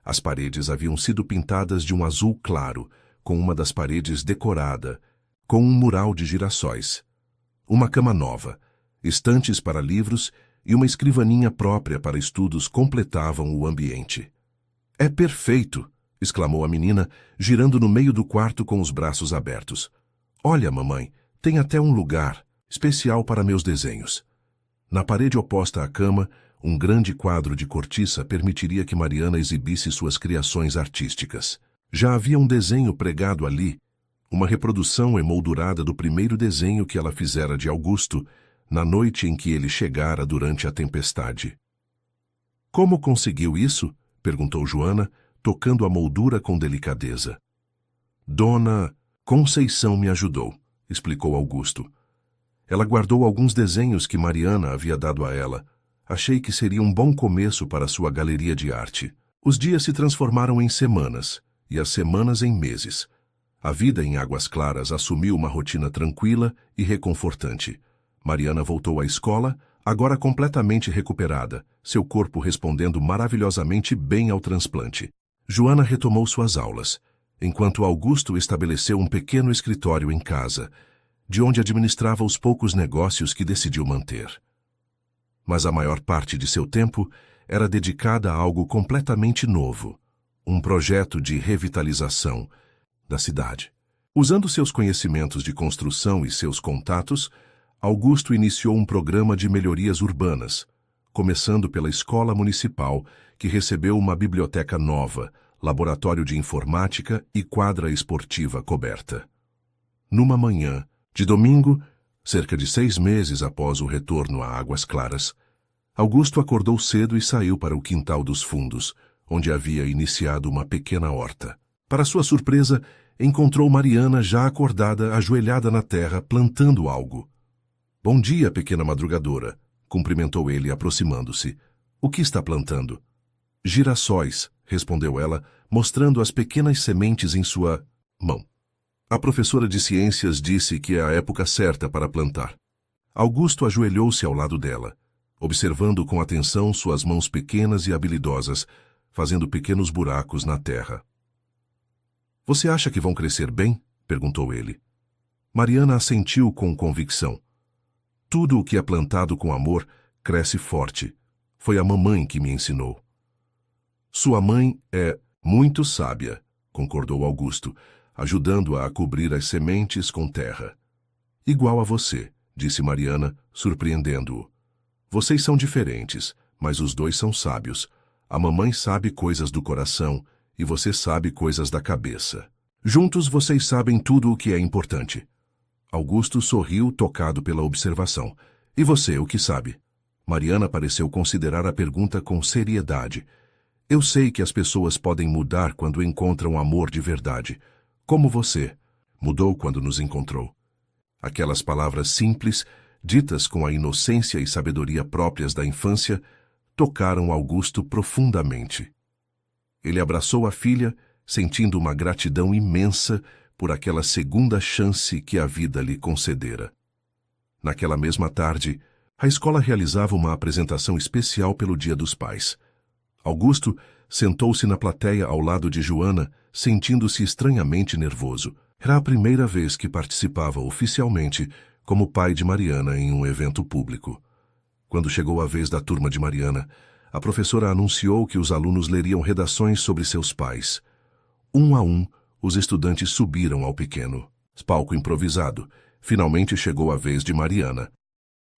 As paredes haviam sido pintadas de um azul claro, com uma das paredes decorada, com um mural de girassóis. Uma cama nova, estantes para livros e uma escrivaninha própria para estudos completavam o ambiente. — É perfeito! Exclamou a menina, girando no meio do quarto com os braços abertos. — Olha, mamãe, tem até um lugar especial para meus desenhos. Na parede oposta à cama, um grande quadro de cortiça permitiria que Mariana exibisse suas criações artísticas. Já havia um desenho pregado ali, uma reprodução emoldurada do primeiro desenho que ela fizera de Augusto, na noite em que ele chegara durante a tempestade. — Como conseguiu isso? Perguntou Joana, tocando a moldura com delicadeza. — Dona Conceição me ajudou, explicou Augusto. Ela guardou alguns desenhos que Mariana havia dado a ela. Achei que seria um bom começo para sua galeria de arte. Os dias se transformaram em semanas, e as semanas em meses. A vida em Águas Claras assumiu uma rotina tranquila e reconfortante. Mariana voltou à escola, agora completamente recuperada, seu corpo respondendo maravilhosamente bem ao transplante. Joana retomou suas aulas, enquanto Augusto estabeleceu um pequeno escritório em casa, de onde administrava os poucos negócios que decidiu manter. Mas a maior parte de seu tempo era dedicada a algo completamente novo, um projeto de revitalização da cidade. Usando seus conhecimentos de construção e seus contatos, Augusto iniciou um programa de melhorias urbanas, começando pela escola municipal, que recebeu uma biblioteca nova, laboratório de informática e quadra esportiva coberta. Numa manhã de domingo, cerca de 6 meses após o retorno a Águas Claras, Augusto acordou cedo e saiu para o quintal dos fundos, onde havia iniciado uma pequena horta. Para sua surpresa, encontrou Mariana já acordada, ajoelhada na terra, plantando algo. "Bom dia, pequena madrugadora", cumprimentou ele, aproximando-se. "O que está plantando?" "Girassóis", respondeu ela, mostrando as pequenas sementes em sua mão. A professora de ciências disse que é a época certa para plantar. Augusto ajoelhou-se ao lado dela, observando com atenção suas mãos pequenas e habilidosas, fazendo pequenos buracos na terra. "Você acha que vão crescer bem?" perguntou ele. Mariana assentiu com convicção. "Tudo o que é plantado com amor cresce forte. Foi a mamãe que me ensinou." "Sua mãe é muito sábia", concordou Augusto, ajudando-a a cobrir as sementes com terra. "Igual a você", disse Mariana, surpreendendo-o. "Vocês são diferentes, mas os dois são sábios. A mamãe sabe coisas do coração e você sabe coisas da cabeça. Juntos vocês sabem tudo o que é importante." Augusto sorriu, tocado pela observação. "E você, o que sabe?" Mariana pareceu considerar a pergunta com seriedade. "Eu sei que as pessoas podem mudar quando encontram amor de verdade. Como você mudou quando nos encontrou." Aquelas palavras simples, ditas com a inocência e sabedoria próprias da infância, tocaram Augusto profundamente. Ele abraçou a filha, sentindo uma gratidão imensa por aquela segunda chance que a vida lhe concedera. Naquela mesma tarde, a escola realizava uma apresentação especial pelo Dia dos Pais. Augusto sentou-se na plateia ao lado de Joana, sentindo-se estranhamente nervoso. Era a primeira vez que participava oficialmente como pai de Mariana em um evento público. Quando chegou a vez da turma de Mariana, a professora anunciou que os alunos leriam redações sobre seus pais. Um a um, os estudantes subiram ao pequeno palco improvisado. Finalmente chegou a vez de Mariana.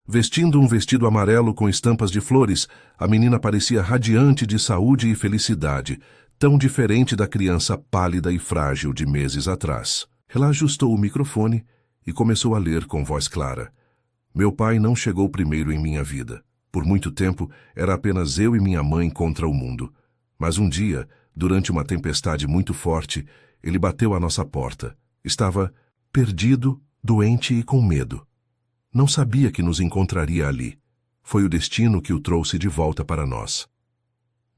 Vestindo um vestido amarelo com estampas de flores, a menina parecia radiante de saúde e felicidade, tão diferente da criança pálida e frágil de meses atrás. Ela ajustou o microfone e começou a ler com voz clara. "Meu pai não chegou primeiro em minha vida. Por muito tempo, era apenas eu e minha mãe contra o mundo. Mas um dia, durante uma tempestade muito forte, ele bateu à nossa porta. Estava perdido, doente e com medo. Não sabia que nos encontraria ali. Foi o destino que o trouxe de volta para nós.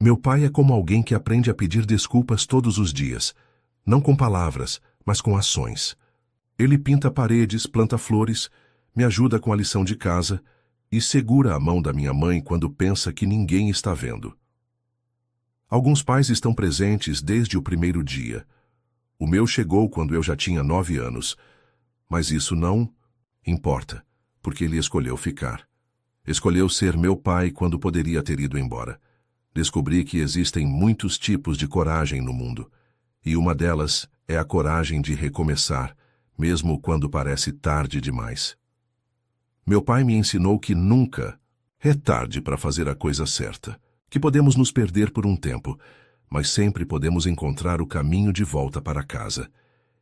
Meu pai é como alguém que aprende a pedir desculpas todos os dias, não com palavras, mas com ações. Ele pinta paredes, planta flores, me ajuda com a lição de casa e segura a mão da minha mãe quando pensa que ninguém está vendo. Alguns pais estão presentes desde o primeiro dia. O meu chegou quando eu já tinha 9 anos, mas isso não importa, porque ele escolheu ficar. Escolheu ser meu pai quando poderia ter ido embora. Descobri que existem muitos tipos de coragem no mundo, e uma delas é a coragem de recomeçar, mesmo quando parece tarde demais. Meu pai me ensinou que nunca é tarde para fazer a coisa certa, que podemos nos perder por um tempo, mas sempre podemos encontrar o caminho de volta para casa.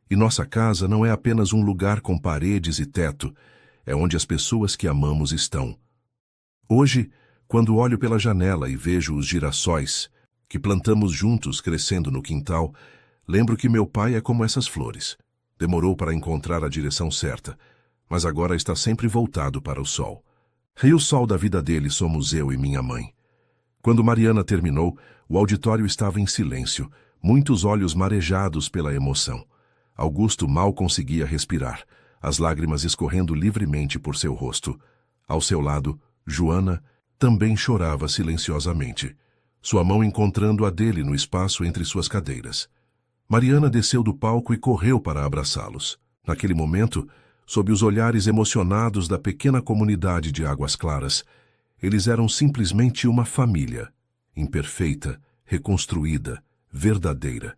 E nossa casa não é apenas um lugar com paredes e teto, é onde as pessoas que amamos estão. Hoje, quando olho pela janela e vejo os girassóis que plantamos juntos crescendo no quintal, lembro que meu pai é como essas flores. Demorou para encontrar a direção certa, mas agora está sempre voltado para o sol. E o sol da vida dele somos eu e minha mãe. Quando Mariana terminou, o auditório estava em silêncio, muitos olhos marejados pela emoção. Augusto mal conseguia respirar, as lágrimas escorrendo livremente por seu rosto. Ao seu lado, Joana também chorava silenciosamente, sua mão encontrando a dele no espaço entre suas cadeiras. Mariana desceu do palco e correu para abraçá-los. Naquele momento, sob os olhares emocionados da pequena comunidade de Águas Claras, eles eram simplesmente uma família. imperfeita, reconstruída, verdadeira.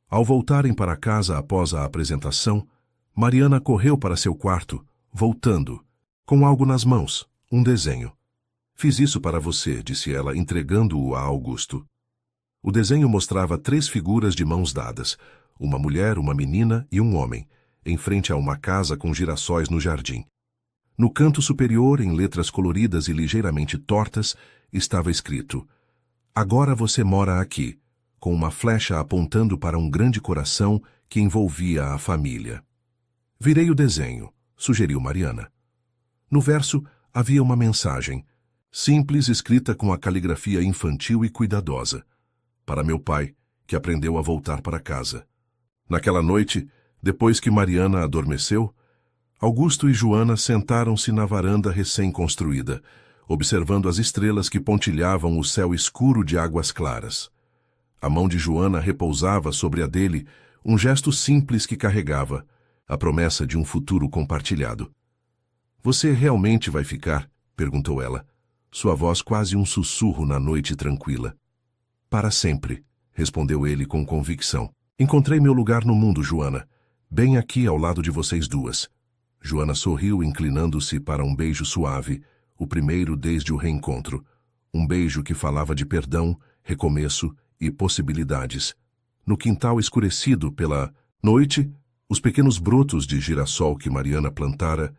Ao voltarem para casa após a apresentação, Mariana correu para seu quarto, voltando, com algo nas mãos, um desenho. Fiz isso para você, disse ela, entregando-o a Augusto. O desenho mostrava 3 figuras de mãos dadas, uma mulher, uma menina e um homem, em frente a uma casa com girassóis no jardim. No canto superior, em letras coloridas e ligeiramente tortas, estava escrito: "Agora você mora aqui", com uma flecha apontando para um grande coração que envolvia a família. "Virei o desenho", sugeriu Mariana. No verso havia uma mensagem, simples, escrita com a caligrafia infantil e cuidadosa. Para meu pai, que aprendeu a voltar para casa. Naquela noite, depois que Mariana adormeceu, Augusto e Joana sentaram-se na varanda recém-construída, observando as estrelas que pontilhavam o céu escuro de águas claras. A mão de Joana repousava sobre a dele, um gesto simples que carregava, a promessa de um futuro compartilhado. "Você realmente vai ficar?", perguntou ela, sua voz quase um sussurro na noite tranquila. "Para sempre", respondeu ele com convicção. "Encontrei meu lugar no mundo, Joana, bem aqui ao lado de vocês duas." Joana sorriu, inclinando-se para um beijo suave, o primeiro desde o reencontro. Um beijo que falava de perdão, recomeço e possibilidades. No quintal escurecido pela noite, os pequenos brotos de girassol que Mariana plantara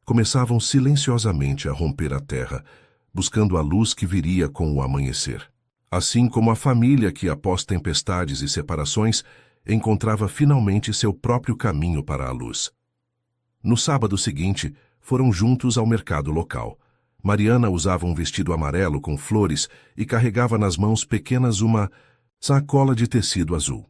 começavam silenciosamente a romper a terra, buscando a luz que viria com o amanhecer. Assim como a família que, após tempestades e separações, encontrava finalmente seu próprio caminho para a luz. No sábado seguinte, foram juntos ao mercado local. Mariana usava um vestido amarelo com flores e carregava nas mãos pequenas uma sacola de tecido azul.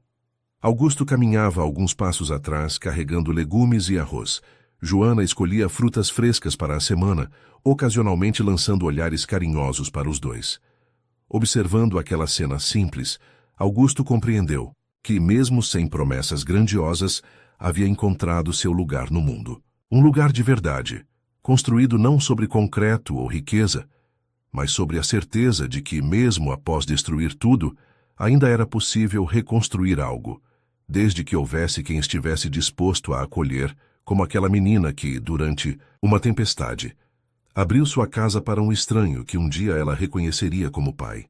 Augusto caminhava alguns passos atrás, carregando legumes e arroz. Joana escolhia frutas frescas para a semana, ocasionalmente lançando olhares carinhosos para os dois. Observando aquela cena simples, Augusto compreendeu que, mesmo sem promessas grandiosas, havia encontrado seu lugar no mundo. Um lugar de verdade, construído não sobre concreto ou riqueza, mas sobre a certeza de que, mesmo após destruir tudo, ainda era possível reconstruir algo, desde que houvesse quem estivesse disposto a acolher, como aquela menina que, durante uma tempestade, abriu sua casa para um estranho que um dia ela reconheceria como pai.